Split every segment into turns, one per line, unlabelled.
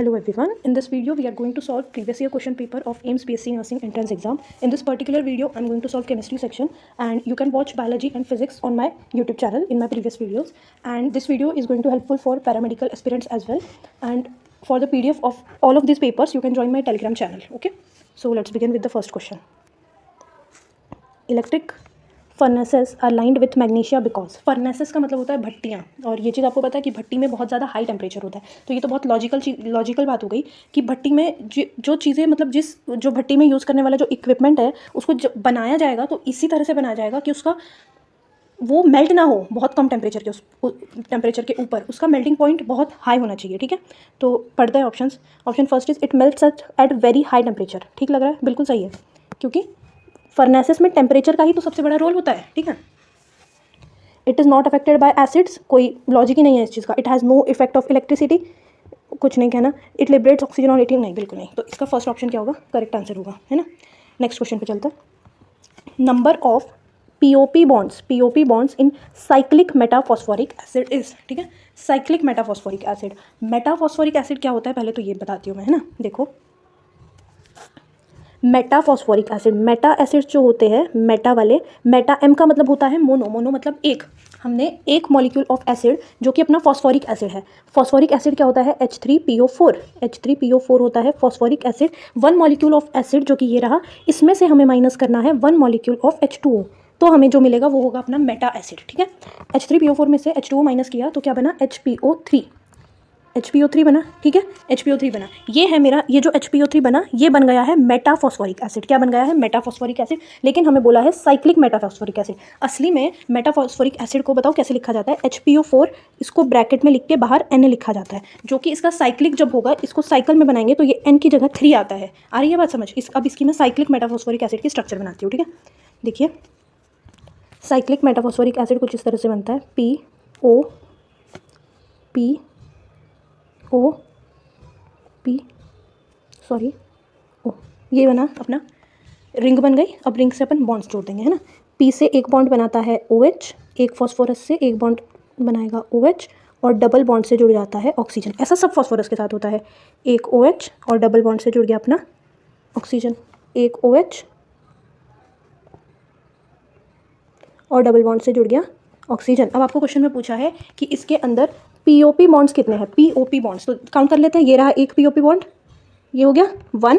Hello everyone, in this video we are going to solve previous year question paper of AIIMS BSc Nursing entrance exam. In this particular video I am going to solve chemistry section and you can watch biology and physics on my YouTube channel in my previous videos, and this video is going to helpful for paramedical aspirants as well, and for the PDF of all of these papers you can join my Telegram channel. Okay, so let's begin with the first question. Electric furnaces are lined with magnesia because furnaces का मतलब होता है भट्टियाँ, और ये चीज़ आपको पता है कि भट्टी में बहुत ज़्यादा हाई टेम्परेचर होता है, तो ये तो बहुत लॉजिकल बात हो गई कि भट्टी में जो चीज़ें मतलब जो भट्टी में यूज़ करने वाला जो इक्विपमेंट है उसको बनाया जाएगा तो इसी तरह से बनाया जाएगा कि उसका वो मेल्ट ना हो बहुत कम टेम्परेचर के ऊपर, उसका मेल्टिंग पॉइंट बहुत हाई होना चाहिए. ठीक है, तो पढ़ते हैं option first is it melts at very high temperature. ठीक लग रहा है, बिल्कुल सही है, क्योंकि फर्नेसेस में टेम्परेचर का ही तो सबसे बड़ा रोल होता है. ठीक है, it is not affected by acids, कोई लॉजिक ही नहीं है इस चीज़ का. It has no effect of electricity, कुछ नहीं कहना. It liberates oxygen on heating, नहीं बिल्कुल नहीं. तो इसका फर्स्ट ऑप्शन क्या होगा, करेक्ट आंसर होगा, है ना. नेक्स्ट क्वेश्चन पे चलते हैं. Number of POP bonds in cyclic metaphosphoric acid is. ठीक है, साइक्लिक मेटाफॉस्फोरिक एसिड क्या होता है पहले तो ये बताती हूँ मैं, है ना. देखो, मेटाफॉस्फोरिक एसिड, मेटा एसिड जो होते हैं मेटा वाले, मेटा एम का मतलब होता है मोनो मतलब एक. हमने एक मॉलिक्यूल ऑफ एसिड जो कि अपना फॉस्फोरिक एसिड है. फॉस्फोरिक एसिड क्या होता है, H3PO4 होता है phosphoric acid. One molecule of acid जो कि ये रहा, इसमें से हमें माइनस करना है वन मॉलिक्यूल ऑफ H2O, तो हमें जो मिलेगा वो होगा अपना मेटा एसिड. ठीक है, H3PO4 में से H2O माइनस किया तो क्या बना, HPO3 बना. ठीक है, HPO3 बना. ये है मेरा, ये जो HPO3 बना ये बन गया है मेटाफॉस्फोरिक एसिड. क्या बन गया है, मेटाफॉस्फोरिक एसिड. लेकिन हमें बोला है साइक्लिक मेटाफॉस्फोरिक एसिड. असली में मेटाफॉस्फोरिक एसिड को बताओ कैसे लिखा जाता है, HPO4 इसको ब्रैकेट में लिख के बाहर N लिखा जाता है, जो कि इसका साइक्लिक जब होगा, इसको साइकिल में बनाएंगे तो ये N की जगह 3 आता है. आ रही है बात समझ. अब इसकी मैं साइक्लिक मेटाफॉस्फोरिक एसिड की स्ट्रक्चर बनाती हूँ. ठीक है, देखिए साइक्लिक मेटाफॉस्फोरिक एसिड कुछ इस तरह से बनता है, ओ, ये बना अपना, रिंग बन गई. अब रिंग से अपन बॉन्ड्स जोड़ देंगे, है ना. P से एक बॉन्ड बनाता है OH, एक फॉस्फोरस से एक बॉन्ड बनाएगा OH, और डबल बॉन्ड से जुड़ जाता है ऑक्सीजन. ऐसा सब फॉस्फोरस के साथ होता है. एक OH और डबल बॉन्ड से जुड़ गया अपना ऑक्सीजन, एक OH और डबल बॉन्ड से जुड़ गया ऑक्सीजन. अब आपको क्वेश्चन में पूछा है कि इसके अंदर पीओपी बॉन्ड्स कितने हैं, पीओपी बॉन्ड्स, तो काउंट कर लेते हैं. ये रहा एक पीओपी बॉन्ड, ये हो गया 1,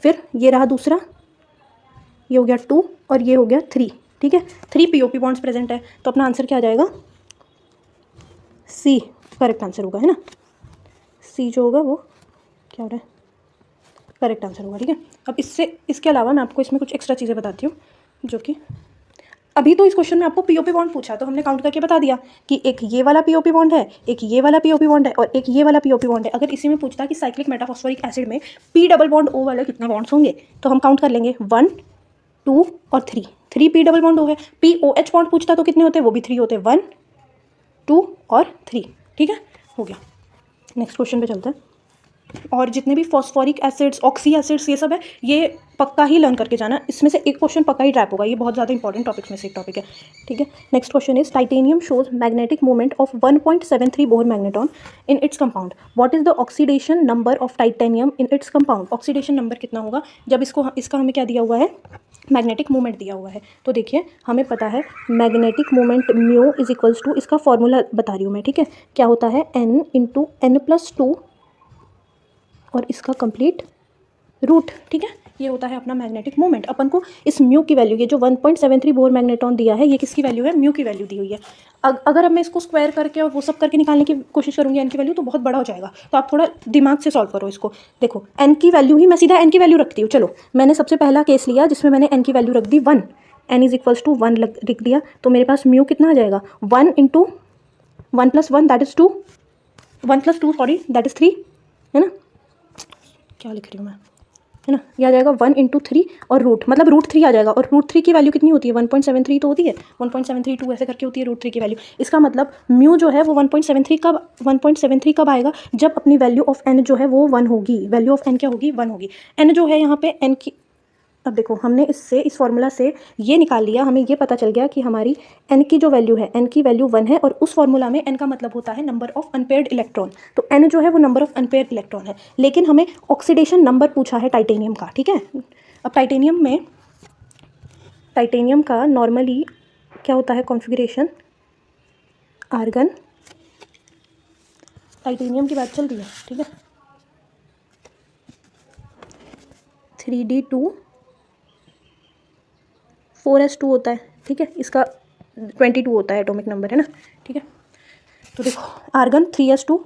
फिर ये रहा दूसरा, ये हो गया 2, और ये हो गया 3. ठीक है, 3 पीओपी बॉन्ड्स प्रेजेंट है, तो अपना आंसर क्या आ जाएगा, सी करेक्ट आंसर होगा, है ना. सी जो होगा वो क्या हो रहा है, करेक्ट आंसर होगा. ठीक है, अब इसके अलावा मैं आपको इसमें कुछ एक्स्ट्रा चीज़ें बताती हूँ, जो कि अभी तो इस क्वेश्चन में आपको पीओपी बॉन्ड पूछा तो हमने काउंट करके बता दिया कि एक ये वाला पीओपी बॉन्ड है, एक ये वाला पीओपी बॉन्ड है, और एक ये वाला पीओपी बॉन्ड है. अगर इसी में पूछता कि साइक्लिक मेटाफॉस्फोरिक एसिड में P डबल बॉन्ड O वाले कितने बॉन्ड्स होंगे, तो हम काउंट कर लेंगे 1, 2 और 3 P डबल बॉन्ड O है. POH बॉन्ड पूछता तो कितने होते, वो भी 3 होते, 1, 2 और 3. ठीक है, हो गया. नेक्स्ट क्वेश्चन पे चलते हैं. और जितने भी फॉस्फोरिक एसिड्स, ऑक्सी एसिड्स, ये सब है, ये पक्का ही लर्न करके जाना. इसमें से एक क्वेश्चन पक्का ही ट्रैप होगा, ये बहुत ज़्यादा इंपॉर्टेंट टॉपिक्स में से एक टॉपिक है. ठीक है, next question is titanium shows magnetic movement of 1.73 bore magneton in its compound. What is the oxidation number of titanium in its compound. Oxidation number कितना होगा जब इसका हमें क्या दिया हुआ है, मैग्नेटिक मूवमेंट दिया हुआ है. तो देखिए हमें पता है magnetic movement mu is equals to, इसका फॉर्मूला बता रही हूँ मैं. ठीक है, क्या होता है, N × N+2 और इसका कंप्लीट रूट. ठीक है, ये होता है अपना मैग्नेटिक मोमेंट. अपन को इस म्यू की वैल्यू, ये जो 1.73 बोर मैग्नेटॉन दिया है, ये किसकी वैल्यू है, म्यू की वैल्यू दी हुई है. अगर अब मैं इसको स्क्वायर करके और वो सब करके निकालने की कोशिश करूँगी एन की वैल्यू, तो बहुत बड़ा हो जाएगा. तो आप थोड़ा दिमाग से सॉल्व करो इसको. देखो एन की वैल्यू ही, मैं सीधा एन की वैल्यू रखती हूँ. चलो, मैंने सबसे पहला केस लिया जिसमें मैंने एन की वैल्यू रख दी 1, N इज इक्वल्स टू 1 लिख दिया, तो मेरे पास म्यू कितना आ जाएगा, 1 × 1 + 1 that is 2, 1 + 2 sorry that is 3, है ना. क्या लिख रही हूँ मैं, है ना. ये आ जाएगा 1 × 3 और रूट, मतलब रूट 3 आ जाएगा. और रूट 3 की वैल्यू कितनी होती है, 1.73 तो होती है, 1.732 ऐसे करके होती है रूट 3 की वैल्यू. इसका मतलब म्यू जो है वो 1.73 कब आएगा, जब अपनी वैल्यू ऑफ एन जो है वो 1 होगी. वैल्यू ऑफ एन क्या होगी, 1 होगी. एन जो है यहाँ पे, एन की अब देखो हमने इससे इस फॉर्मूला से ये निकाल लिया, हमें ये पता चल गया कि हमारी n की जो वैल्यू है, n की वैल्यू 1 है, और उस फॉर्मूला में n का मतलब होता है नंबर ऑफ अनपेयर्ड इलेक्ट्रॉन। तो n जो है वो नंबर ऑफ अनपेयर्ड इलेक्ट्रॉन है, लेकिन हमें ऑक्सीडेशन नंबर पूछा है टाइटेनियम का, ठीक है। अब टाइटेनियम का नॉर्मली क्या होता है कॉन्फ़िगरेशन, आर्गन, टाइटेनियम की बात चल रही है, ठीक है, 3d2 4s2 होता है, ठीक है, इसका 22 होता है एटॉमिक नंबर, है ना, ठीक है। तो देखो आर्गन 3s2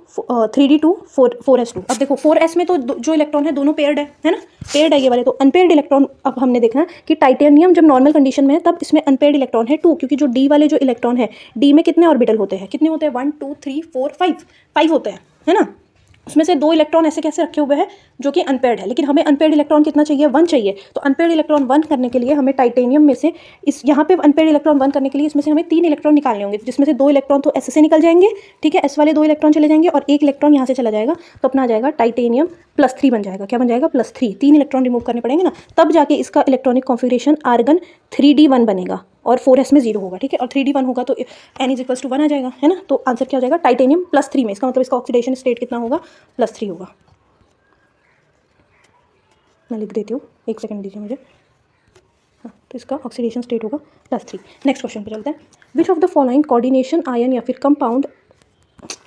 3d2 4s2। अब देखो 4s में तो जो इलेक्ट्रॉन है दोनों पेयर्ड है ना, पेयर्ड है ये वाले, तो अनपेयर्ड इलेक्ट्रॉन अब हमने देखना कि टाइटेनियम जब नॉर्मल कंडीशन में है तब इसमें अनपेयर्ड इलेक्ट्रॉन है 2, क्योंकि जो डी वाले जो इलेक्ट्रॉन है, डी में कितने ऑर्बिटल होते हैं, कितने होते हैं, 1 2 3 4 5 होते हैं, है ना। उसमें से 2 इलेक्ट्रॉन ऐसे कैसे रखे हुए हैं जो कि अनपेयर्ड है, लेकिन हमें अनपेयर्ड इलेक्ट्रॉन कितना चाहिए, 1 चाहिए। तो अनपेयर्ड इलेक्ट्रॉन 1 करने के लिए हमें टाइटेनियम में से इस यहाँ पे अनपेयर्ड इलेक्ट्रॉन 1 करने के लिए इसमें से हमें 3 इलेक्ट्रॉन निकालने होंगे, जिसमें से 2 इलेक्ट्रॉन तो एस से निकल जाएंगे, ठीक है, एस वाले 2 इलेक्ट्रॉन चले जाएंगे और 1 इलेक्ट्रॉन यहाँ से चला जाएगा, तो अपना आ जाएगा टाइटेनियम +3 बन जाएगा। क्या बन जाएगा, +3, 3 इलेक्ट्रॉन रिमूव करने पड़ेंगे ना, तब जाके इसका इलेक्ट्रॉनिक कॉन्फिगरेशन आर्गन 3d1 बनेगा और 4s में 0 होगा, ठीक है, और 3d1 होगा तो n = 1 आ जाएगा, है ना। तो आंसर क्या हो जाएगा, टाइटेनियम +3 में, इसका मतलब इसका ऑक्सीडेशन स्टेट कितना होगा, +3 होगा। मैं लिख देती हूँ, 1 सेकंड दीजिए मुझे। हाँ, तो इसका ऑक्सीडेशन स्टेट होगा +3। नेक्स्ट क्वेश्चन पे चलते हैं। Which of the following coordination ion या फिर कंपाउंड,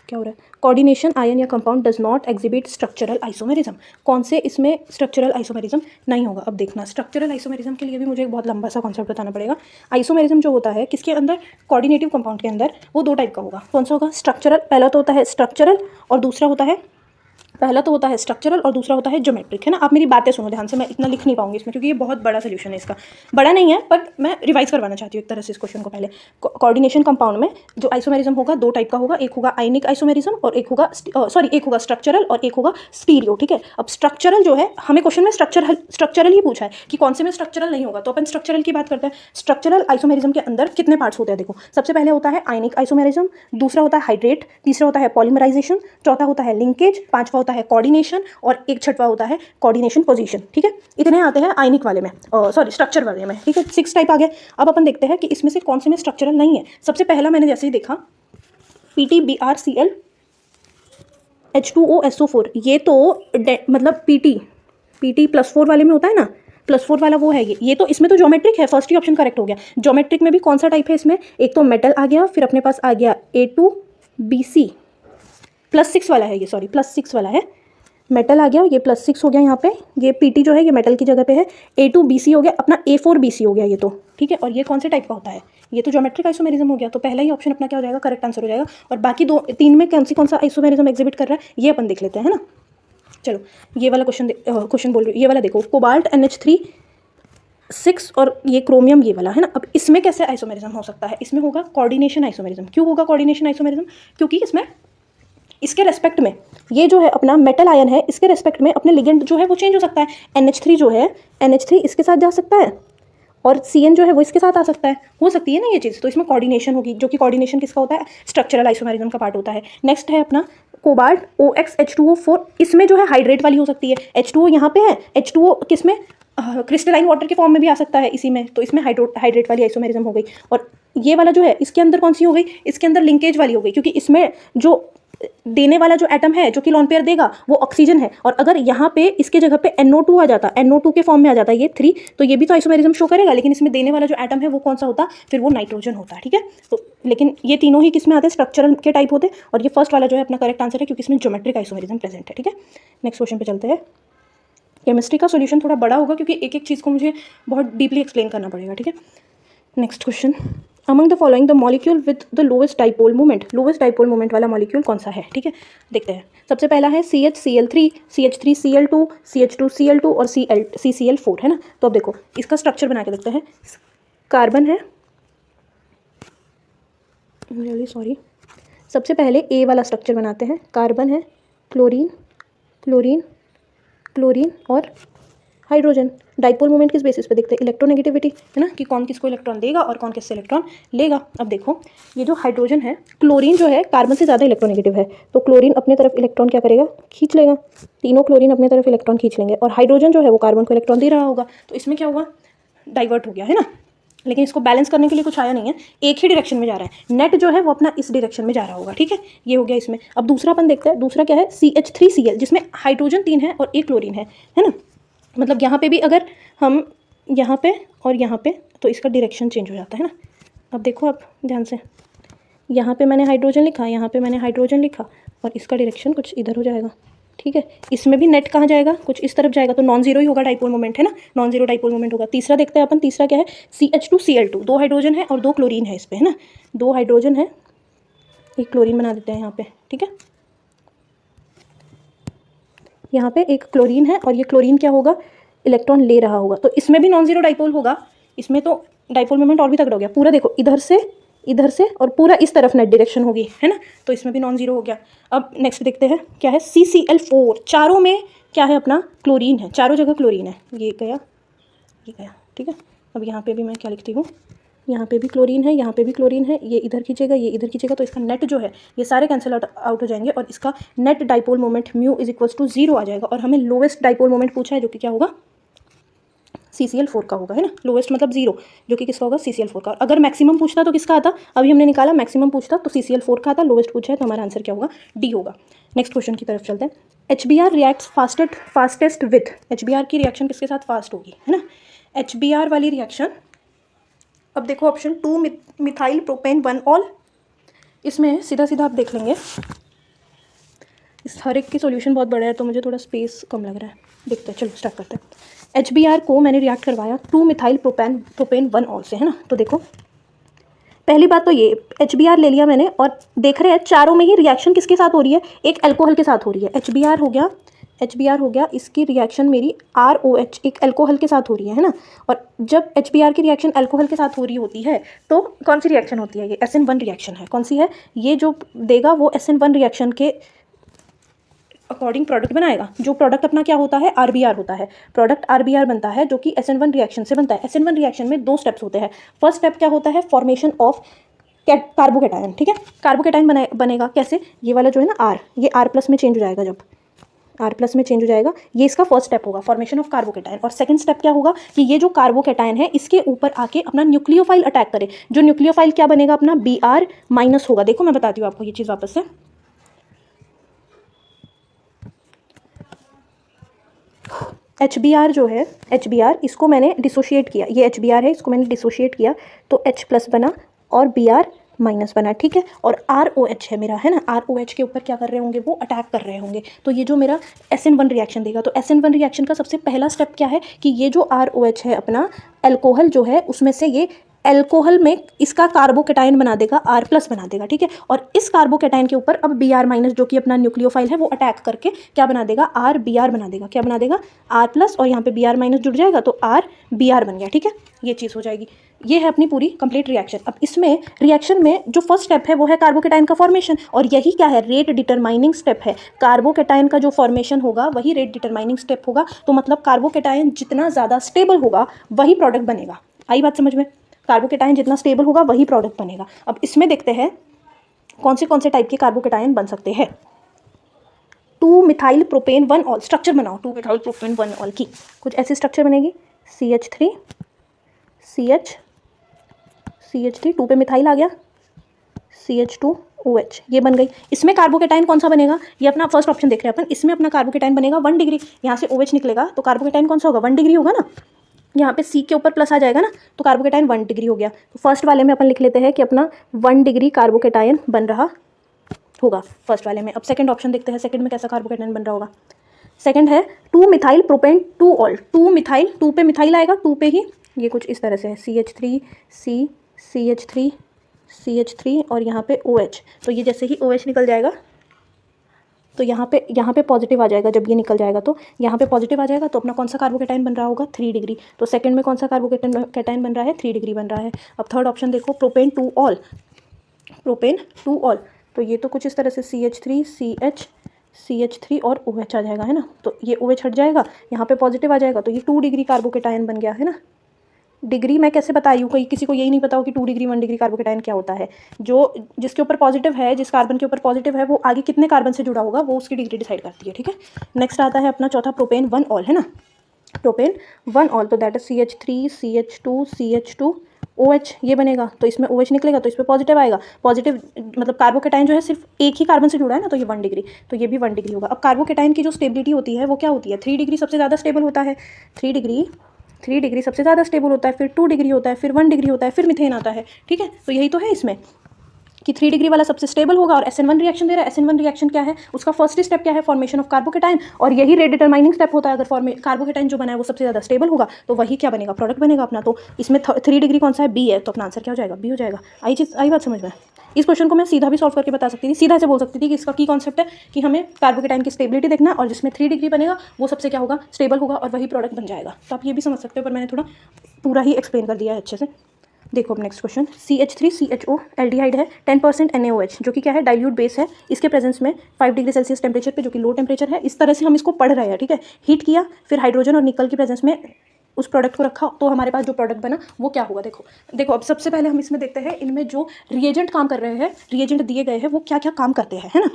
क्या हो रहा है, कोऑर्डिनेशन आयन या compound does not exhibit structural isomerism, कौन से इसमें स्ट्रक्चरल आइसोमेरिज्म नहीं होगा। अब देखना, स्ट्रक्चरल आइसोमेरिज्म के लिए भी मुझे एक बहुत लंबा सा कॉन्सेप्ट बताना पड़ेगा। आइसोमेरिज्म जो होता है किसके अंदर, कोऑर्डिनेटिव कंपाउंड के अंदर, वो 2 टाइप का होगा। कौन सा होगा, स्ट्रक्चरल, पहला तो होता है स्ट्रक्चरल और दूसरा होता है स्ट्रक्चरल और दूसरा होता है ज्योमेट्रिक, है ना। आप मेरी बातें सुनो ध्यान से, मैं इतना लिख नहीं पाऊंगी इसमें क्योंकि ये बहुत बड़ा सोल्यूशन है इसका, बड़ा नहीं है पर मैं रिवाइज करवाना चाहती हूँ एक तरह से इस क्वेश्चन को। पहले कोऑर्डिनेशन कंपाउंड में जो आइसोमेरिज्म होगा 2 टाइप का होगा, एक होगा आयनिक आइसोमेरिज्म और एक होगा एक होगा स्ट्रक्चरल और एक होगा स्टीरियो, ठीक है। अब स्ट्रक्चरल जो है, हमें क्वेश्चन में स्ट्रक्चरल ही पूछा है कि कौन से में स्ट्रक्चरल नहीं होगा, तो अपन स्ट्रक्चरल की बात करते हैं। स्ट्रक्चरल आइसोमेरिज्म के अंदर कितने पार्ट्स होते हैं, देखो सबसे पहले होता है आयनिक आइसोमेरिज्म, दूसरा होता है हाइड्रेट, तीसरा होता है पॉलीमराइजेशन, चौथा होता है लिंकेज, पांचवा होता है कोऑर्डिनेशन और एक छठवा होता है कोऑर्डिनेशन पोजीशन, ठीक है। इतने आते हैं आयनिक वाले में, स्ट्रक्चर वाले में, ठीक है, 6 टाइप आ गए। अब अपन देखते हैं कि इसमें से कौन से में स्ट्रक्चरल नहीं है। सबसे पहला मैंने जैसे ही देखा PtBrCl H2OSO4, ये तो मतलब PT+4 वाले में होता है ना, +4 वाला वो है ये तो इसमें तो ज्योमेट्रिक है, फर्स्ट ही ऑप्शन करेक्ट हो गया। ज्योमेट्रिक में भी कौन सा टाइप है इसमें, एक तो मेटल आ गया, फिर अपने पास आ गया A2BC +6 वाला है ये, सॉरी +6 वाला है, मेटल आ गया, ये +6 हो गया यहाँ पे, ये PT जो है ये मेटल की जगह पे है, A2BC हो गया, अपना A4BC हो गया ये तो, ठीक है। और ये कौन से टाइप का होता है, ये तो ज्योमेट्रिक आइसोमेरिज्म हो गया, तो पहला ही ऑप्शन अपना क्या हो जाएगा, करेक्ट आंसर हो जाएगा। और बाकी 3 में कौन सा आइसोमेरिज्म एग्जिबिट कर रहा है ये अपन देख लेते हैं, है ना। चलो ये वाला क्वेश्चन बोल रही हूँ, ये वाला देखो, कोबाल्ट NH3 6 और ये क्रोमियम ये वाला, है ना। अब इसमें कैसे आइसोमेरिज्म हो सकता है, इसमें होगा कोऑर्डिनेशन आइसोमेरिज्म। क्यों होगा कोऑर्डिनेशन आइसोमेरिज्म, क्योंकि इसमें इसके रेस्पेक्ट में ये जो है अपना मेटल आयन है, इसके रेस्पेक्ट में अपने लिगेंड जो है वो चेंज हो सकता है। NH3 जो है, NH3 इसके साथ जा सकता है और CN जो है वो इसके साथ आ सकता है, हो सकती है ना ये चीज़, तो इसमें कोऑर्डिनेशन होगी, जो कि कोऑर्डिनेशन किसका होता है, स्ट्रक्चरल आइसोमेरिज्म का पार्ट होता है। नेक्स्ट है अपना कोबाल्ट OXH2O4, इसमें जो है हाइड्रेट वाली हो सकती है, H2O यहाँ पे है, H2O किस में, क्रिस्टलाइन वाटर के फॉर्म में भी आ सकता है इसी में, तो इसमें हाइड्रेट वाली आइसोमेरिज्म हो गई। और ये वाला जो है इसके अंदर कौन सी हो गई, इसके अंदर लिंकेज वाली हो गई, क्योंकि इसमें जो देने वाला जो एटम है जो कि लोन पेयर देगा वो ऑक्सीजन है, और अगर यहाँ पे इसके जगह पे NO2 आ जाता, NO2 के फॉर्म में आ जाता है ये 3, तो ये भी तो आइसोमेरिज्म शो करेगा, लेकिन इसमें देने वाला जो एटम है वो कौन सा होता, फिर वो नाइट्रोजन होता है, ठीक है। तो लेकिन ये तीनों ही किस में आते हैं, स्ट्रक्चरल के टाइप होते हैं, और ये फर्स्ट वाला जो है अपना करेक्ट आंसर है, क्योंकि इसमें ज्योमेट्रिक आइसोमेरिज्म प्रेजेंट है, ठीक है। नेक्स्ट क्वेश्चन पे चलते हैं। केमिस्ट्री का सोल्यूशन थोड़ा बड़ा होगा क्योंकि एक एक चीज़ को मुझे बहुत डीपली एक्सप्लेन करना पड़ेगा, ठीक है। Next question, among the following the molecule with the lowest dipole moment, lowest dipole moment वाला मॉलिक्यूल कौन सा है, ठीक है। देखते हैं, सबसे पहला है CHCl3, CH3Cl2, CH2Cl2 और CCl4, है ना। तो अब देखो इसका स्ट्रक्चर बना के देखते हैं। कार्बन है, रियली सॉरी, सबसे पहले A वाला स्ट्रक्चर बनाते हैं। कार्बन है, क्लोरीन क्लोरीन क्लोरीन और हाइड्रोजन। डाइपोल मोमेंट किस बेसिस पे देखते हैं, इलेक्ट्रोनेगेटिविटी, है ना, कि कौन किसको इलेक्ट्रॉन देगा और कौन किससे इलेक्ट्रॉन लेगा। अब देखो ये जो हाइड्रोजन है, क्लोरीन जो है कार्बन से ज़्यादा इलेक्ट्रोनेगेटिव है, तो क्लोरीन अपने तरफ इलेक्ट्रॉन क्या करेगा, खींच लेगा। तीनों क्लोरीन अपने तरफ इलेक्ट्रॉन खींच लेंगे और हाइड्रोजन जो है वो कार्बन को इलेक्ट्रॉन दे रहा होगा, तो इसमें क्या हुआ, डाइवर्ट हो गया, है ना। लेकिन इसको बैलेंस करने के लिए कुछ आया नहीं है, एक ही डायरेक्शन में जा रहा है, नेट जो है वो अपना इस डायरेक्शन में जा रहा होगा, ठीक है। ये हो गया इसमें। अब दूसरा अपन देखते हैं, दूसरा क्या है, CH3Cl, जिसमें हाइड्रोजन 3 है और एक क्लोरीन है ना। मतलब यहाँ पे भी अगर हम यहाँ पे और यहाँ पे, तो इसका डायरेक्शन चेंज हो जाता है ना। अब देखो आप ध्यान से, यहाँ पे मैंने हाइड्रोजन लिखा, यहाँ पे मैंने हाइड्रोजन लिखा और इसका डायरेक्शन कुछ इधर हो जाएगा, ठीक है। इसमें भी नेट कहाँ जाएगा, कुछ इस तरफ जाएगा, तो नॉन जीरो ही होगा डाइपोल मोमेंट, है ना, नॉन जीरो डाइपोल मोमेंट होगा। तीसरा देखते हैं अपन, तीसरा क्या है, CH2Cl2, 2 हाइड्रोजन है और 2 क्लोरीन है इस पर, है ना, 2 हाइड्रोजन है, एक क्लोरीन बना देते हैं यहाँ पे, ठीक है। यहाँ पे एक क्लोरीन है और ये क्लोरीन क्या होगा, इलेक्ट्रॉन ले रहा होगा, तो इसमें भी नॉन जीरो डाइपोल होगा। इसमें तो डाइपोल मोमेंट और भी तगड़ा हो गया, पूरा देखो इधर से और पूरा इस तरफ नेट डायरेक्शन होगी, है ना, तो इसमें भी नॉन जीरो हो गया। अब नेक्स्ट देखते हैं क्या है, CCl4, चारों में क्या है, अपना क्लोरीन है, चारों जगह क्लोरीन है, ये गया, ठीक है। अब यहाँ पे भी मैं क्या लिखती हूँ, यहाँ पे भी क्लोरीन है, यहाँ पे भी क्लोरीन है, ये इधर खींचेगा, ये इधर खींचेगा, तो इसका नेट जो है ये सारे कैंसिल आउट हो जाएंगे और इसका net dipole moment mu is equals to 0 आ जाएगा। और हमें लोवेस्ट डाइपोल मोमेंट पूछा है जो कि क्या होगा, CCl4 का होगा, है ना। लोवेस्ट मतलब 0, जो कि किसका होगा, CCl4 का। अगर मैक्सिमम पूछता तो किसका आता, अभी हमने निकाला, मैक्सिमम पूछता तो CCl4 का आता, लोवेस्ट पूछा है तो हमारा आंसर क्या होगा, D होगा। नेक्स्ट क्वेश्चन की तरफ चलते हैं। HBr reacts fastest with, HBr की रिएक्शन किसके साथ फास्ट होगी, है ना। HBr वाली रिएक्शन, अब देखो ऑप्शन 2 मिथाइल प्रोपेन 1 ऑल, इसमें सीधा सीधा आप देख लेंगे, इस हर एक की सॉल्यूशन बहुत बड़ा है तो मुझे थोड़ा स्पेस कम लग रहा है, देखते हैं, चलो स्टार्ट करते हैं। HBr को मैंने रिएक्ट करवाया 2 मिथाइल प्रोपेन 1 ऑल से, है ना। तो देखो पहली बात तो ये, HBr ले लिया मैंने और देख रहे हैं चारों में ही रिएक्शन किसके साथ हो रही है, एक अल्कोहल के साथ हो रही है। HBr हो गया, इसकी रिएक्शन मेरी ROH एक अल्कोहल के साथ हो रही है ना। और जब HBr की रिएक्शन अल्कोहल के साथ हो रही होती है तो कौन सी रिएक्शन होती है, ये SN1 रिएक्शन है। कौन सी है, ये जो देगा वो SN1 रिएक्शन के अकॉर्डिंग प्रोडक्ट बनाएगा। जो प्रोडक्ट अपना क्या होता है, RBr होता है, प्रोडक्ट RBr बनता है जो कि SN1 रिएक्शन से बनता है। SN1 रिएक्शन में 2 स्टेप्स होते हैं। फर्स्ट स्टेप क्या होता है, फॉर्मेशन ऑफ कार्बोकेटायन, ठीक है। कार्बोकेटायन बनेगा कैसे, ये वाला जो है ना R, ये R+ में चेंज हो जाएगा, जब R+ में चेंज हो जाएगा, ये इसका फर्स्ट स्टेप होगा, फॉर्मेशन ऑफ कार्बोकेटायन। और सेकंड स्टेप क्या होगा कि ये जो कार्बोकेटायन है इसके ऊपर आके अपना न्यूक्लियोफाइल अटैक करे। जो न्यूक्लियोफाइल क्या बनेगा, अपना Br- होगा। देखो मैं बताती हूँ आपको ये चीज़ वापस से, HBr जो है, HBr इसको मैंने डिसोशिएट किया, ये HBr है, इसको मैंने डिसोशिएट किया तो H+ बना और Br- बना, ठीक है। और ROH है मेरा, है ना, ROH के ऊपर क्या कर रहे होंगे, वो अटैक कर रहे होंगे, तो ये जो मेरा SN1 रिएक्शन देगा। तो SN1 रिएक्शन का सबसे पहला स्टेप क्या है कि ये जो ROH है अपना अल्कोहल जो है, उसमें से ये अल्कोहल में इसका कार्बोकेटायन बना देगा, R+ बना देगा, ठीक है। और इस कार्बोकेटायन के ऊपर अब Br- जो कि अपना न्यूक्लियोफाइल है वो अटैक करके क्या बना देगा, RBr बना देगा। क्या बना देगा, R+ और यहाँ पे Br- जुड़ जाएगा तो RBr बन गया, ठीक है। ये चीज़ हो जाएगी। ये है अपनी पूरी कंप्लीट रिएक्शन। अब इसमें रिएक्शन में जो फर्स्ट स्टेप है वो है कार्बोकेटायन का फॉर्मेशन, और यही क्या है, रेट डिटरमाइनिंग स्टेप है। कार्बोकेटायन का जो फॉर्मेशन होगा वही रेट डिटरमाइनिंग स्टेप होगा। तो मतलब कार्बोकेटायन जितना ज़्यादा स्टेबल होगा वही प्रोडक्ट बनेगा। आई बात समझ में, कार्बोकेटायन जितना स्टेबल होगा वही प्रोडक्ट बनेगा। अब इसमें देखते हैं कौन से टाइप के कार्बोकेटायन बन सकते हैं। 2 मिथाइल प्रोपेन 1 ऑल, स्ट्रक्चर बनाओ 2 मिथाइल प्रोपेन 1 ऑल की, कुछ ऐसी स्ट्रक्चर बनेगी, CH3 CH3 2 पे मिथाइल आ गया, CH2OH, ये बन गई। इसमें कार्बोकेटायन कौन सा बनेगा, ये अपना फर्स्ट ऑप्शन देख रहे हैं अपन, इसमें अपना कार्बोकेटायन बनेगा 1 डिग्री, यहाँ से OH निकलेगा तो कार्बोकेटायन कौन सा होगा, 1 डिग्री होगा ना। यहाँ पे C के ऊपर प्लस आ जाएगा ना, तो कार्बोकेटायन 1 डिग्री हो गया। तो फर्स्ट वाले में अपन लिख लेते हैं कि अपना 1 डिग्री कार्बोकेटायन बन रहा होगा फर्स्ट वाले में। अब सेकंड ऑप्शन देखते हैं, सेकंड में कैसा कार्बोकेटायन बन रहा होगा। सेकंड है 2 मिथाइल प्रोपेन 2 ऑल, 2 मिथाइल, 2 पे मिथाइल आएगा, 2 पे ही ये कुछ इस तरह से है, CH3 और यहाँ पे OH, तो ये जैसे ही OH निकल जाएगा तो यहाँ पे पॉजिटिव आ जाएगा। जब ये निकल जाएगा तो यहाँ पे पॉजिटिव आ जाएगा, तो अपना कौन सा कार्बोकेटायन बन रहा होगा, 3 डिग्री। तो सेकंड में कौन सा कार्बोकेटायन बन रहा है, 3 डिग्री बन रहा है। अब थर्ड ऑप्शन देखो, प्रोपेन 2 ऑल, तो ये तो कुछ इस तरह से CH3 CH CH3 और OH आ जाएगा, है ना। तो ये OH हट जाएगा, यहाँ पे पॉजिटिव आ जाएगा, तो ये 2 डिग्री कार्बोकेटायन बन गया, है ना। डिग्री मैं कैसे बताई हूँ, कोई किसी को यही नहीं पता हो कि 2 डिग्री 1 डिग्री कार्बोकेटायन क्या होता है। जो जिसके ऊपर पॉजिटिव है, जिस कार्बन के ऊपर पॉजिटिव है, वो आगे कितने कार्बन से जुड़ा होगा वो उसकी डिग्री डिसाइड करती है, ठीक है। नेक्स्ट आता है अपना चौथा प्रोपेन 1 ऑल, है ना। प्रोपेन 1 ऑल, तो that is CH3 CH2 CH2 OH ये बनेगा, तो इसमें OH निकलेगा तो इस पर पॉजिटिव आएगा। पॉजिटिव मतलब कार्बोकेटाइन जो है सिर्फ एक ही कार्बन से जुड़ा है ना, तो ये 1 डिग्री, तो ये भी 1 डिग्री होगा। अब कार्बोकेटाइन की जो स्टेबिलिटी होती है वो क्या होती है, 3 डिग्री सबसे ज़्यादा स्टेबल होता है। 3 डिग्री सबसे ज़्यादा स्टेबल होता है, फिर 2 डिग्री होता है, फिर 1 डिग्री होता है, फिर मीथेन आता है, ठीक है। तो यही तो है इसमें कि 3 डिग्री वाला सबसे स्टेबल होगा और SN1 रिएक्शन दे रहा है। SN1 रिएक्शन क्या है, उसका फर्स्ट स्टेप क्या है, फॉर्मेशन ऑफ कार्बोकेटाइन, और यही रेट डिटरमाइनिंग स्टेप होता है। अगर कार्बोकेटाइन जो बना है वो सबसे ज़्यादा स्टेबल होगा तो वही क्या बनेगा, प्रोडक्ट बनेगा अपना। तो इसमें 3 डिग्री कौन सा है, B है, तो अपना आंसर क्या हो जाएगा, B हो जाएगा। आई बात समझ में। इस क्वेश्चन को मैं सीधा भी सॉल्व करके बता सकती थी, सीधा से बोल सकती थी कि इसका की कॉन्सेप्ट है कि हमें कार्बोकेटाइन की स्टेबिलिटी देखना, और जिसमें 3 डिग्री बनेगा वो सबसे क्या होगा, स्टेबल होगा, और वही प्रोडक्ट बन जाएगा। तो आप ये भी समझ सकते हो, पर मैंने थोड़ा पूरा ही एक्सप्लेन कर दिया है अच्छे से। देखो अब नेक्स्ट क्वेश्चन, CH3CHO एल्डिहाइड है, 10% NaOH, जो कि क्या है, डाइल्यूट बेस है। इसके प्रेजेंस में 5 डिग्री सेल्सियस टेम्परेचर पे, जो कि लो टेम्परेचर है, इस तरह से हम इसको पढ़ रहे हैं, ठीक है। हीट किया, फिर हाइड्रोजन और निकल की प्रेजेंस में उस प्रोडक्ट को रखा, तो हमारे पास जो प्रोडक्ट बना वो क्या होगा। देखो अब सबसे पहले हम इसमें देखते हैं इनमें जो रिएजेंट काम कर रहे हैं, रिएजेंट दिए गए हैं, वो क्या क्या काम करते हैं, है ना।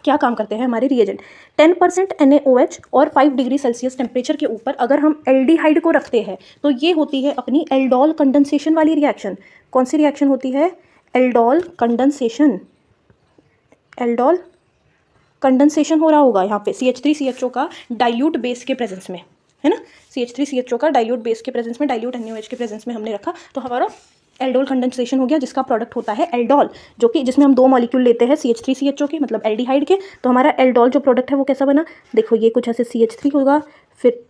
क्या काम करते हैं हमारे रिएजेंट। 10% NaOH और 5 डिग्री सेल्सियस टेम्परेचर के ऊपर अगर हम एल्डिहाइड को रखते हैं तो ये होती है अपनी एल्डोल कंडेंसेशन वाली रिएक्शन। कौन सी रिएक्शन होती है, एल्डोल कंडेंसेशन। एल्डोल कंडेंसेशन हो रहा होगा यहाँ पे CH3CHO का डाइल्यूट बेस के प्रेजेंस में, है ना। CH3CHO का डाइल्यूट बेस के प्रेजेंस में, डाइल्यूट NaOH के प्रेजेंस में हमने रखा, तो हमारा एल्डोल कंडेंसेशन हो गया, जिसका प्रोडक्ट होता है एल्डोल, जो कि जिसमें हम 2 मॉलिक्यूल लेते हैं CH3CHO के, मतलब एल्डिहाइड के। तो हमारा एल्डोल जो प्रोडक्ट है वो कैसा बना, देखो ये कुछ ऐसे CH3 होगा, फिर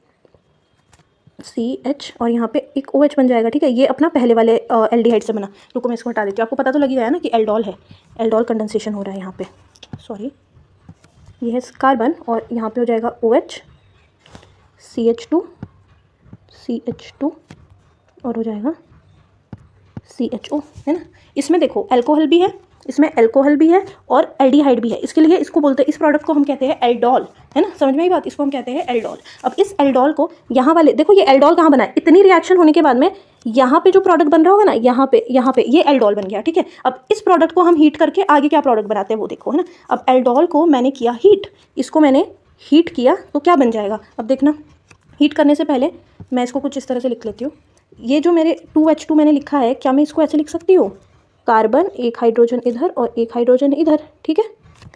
CH और यहाँ पे एक OH बन जाएगा, ठीक है। ये अपना पहले वाले एल्डिहाइड से बना। रुको मैं इसको हटा देती हूँ, आपको पता तो लगी गया ना कि एल्डोल है, एल्डोल कंडेंसेशन हो रहा है यहाँ पे, सॉरी ये है कार्बन, और यहाँ पे हो जाएगा OH CH2 और हो जाएगा CHO, है ना। इसमें देखो अल्कोहल भी है, इसमें अल्कोहल भी है और एल्डिहाइड भी है, इसके लिए इसको बोलते हैं, इस प्रोडक्ट को हम कहते हैं एल्डोल, है ना। समझ में आई बात, इसको हम कहते हैं एल्डोल। अब इस एल्डोल को यहाँ वाले देखो, ये एल्डोल कहाँ बना है, इतनी रिएक्शन होने के बाद में यहाँ पे जो प्रोडक्ट बन रहा होगा ना, यहाँ पे ये एल्डोल बन गया, ठीक है। अब इस प्रोडक्ट को हम हीट करके आगे क्या प्रोडक्ट बनाते हैं वो देखो, है ना। अब एल्डोल को मैंने किया हीट, इसको मैंने हीट किया तो क्या बन जाएगा, अब देखना। हीट करने से पहले मैं इसको कुछ इस तरह से लिख लेती हूँ। ये जो मेरे 2H2 मैंने लिखा है, क्या मैं इसको ऐसे लिख सकती हूँ, कार्बन एक हाइड्रोजन इधर और एक हाइड्रोजन इधर, ठीक है,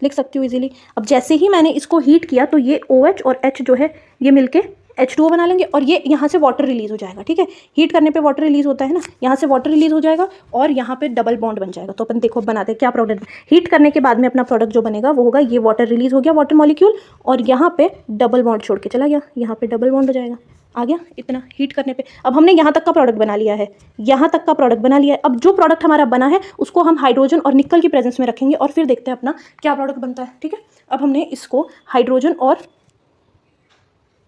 लिख सकती हूँ इजीली। अब जैसे ही मैंने इसको हीट किया तो ये OH और H जो है ये मिलके H2O बना लेंगे, और ये यहाँ से वाटर रिलीज हो जाएगा, ठीक है। हीट करने पे वाटर रिलीज होता है ना, यहाँ से वाटर रिलीज हो जाएगा और यहाँ पे डबल बॉन्ड बन जाएगा। तो अपन देखो बनाते हैं क्या प्रोडक्ट, हीट करने के बाद में अपना प्रोडक्ट जो बनेगा वो होगा, ये वाटर रिलीज हो गया, वाटर मॉलिक्यूल, और यहाँ पे डबल बॉन्ड छोड़ के चला गया, यहाँ पे डबल बॉन्ड हो जाएगा, आ गया इतना हीट करने पे। अब हमने यहाँ तक का प्रोडक्ट बना लिया है, यहाँ तक का प्रोडक्ट बना लिया है। अब जो प्रोडक्ट हमारा बना है उसको हम हाइड्रोजन और निकल की प्रेजेंस में रखेंगे और फिर देखते हैं अपना क्या प्रोडक्ट बनता है, ठीक है। अब हमने इसको हाइड्रोजन और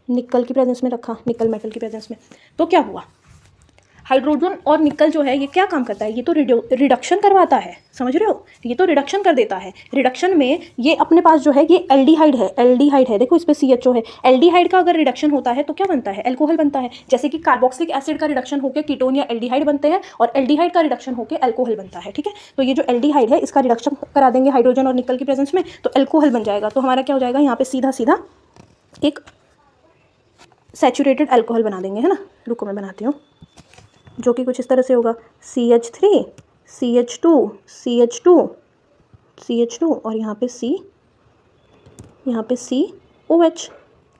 निकल की प्रेजेंस में रखा, निकल मेटल की प्रेजेंस में, तो क्या हुआ, हाइड्रोजन और निकल जो है ये क्या काम करता है, ये तो रिडक्शन करवाता है, समझ रहे हो, ये तो रिडक्शन कर देता है। रिडक्शन में ये अपने पास जो है ये एल्डिहाइड है, एल्डिहाइड है, देखो इस पे CHO है। एल्डिहाइड का अगर रिडक्शन होता है तो क्या बनता है, अल्कोहल बनता है। जैसे कि कार्बोक्सिलिक एसिड का रिडक्शन होकर कीटोन या एल्डिहाइड बनते हैं, और एल्डिहाइड का रिडक्शन होकर अल्कोहल बनता है, ठीक है। तो ये जो एल्डिहाइड है इसका रिडक्शन करा देंगे हाइड्रोजन और निकल की प्रेजेंस में, तो अल्कोहल बन जाएगा। तो हमारा क्या हो जाएगा, यहाँ पे सीधा सीधा एक सैचुरेटेड अल्कोहल बना देंगे, है ना। रुको मैं बनाती हूँ, जो कि कुछ इस तरह से होगा, CH3 CH2 CH2 CH2 और यहाँ पे COH,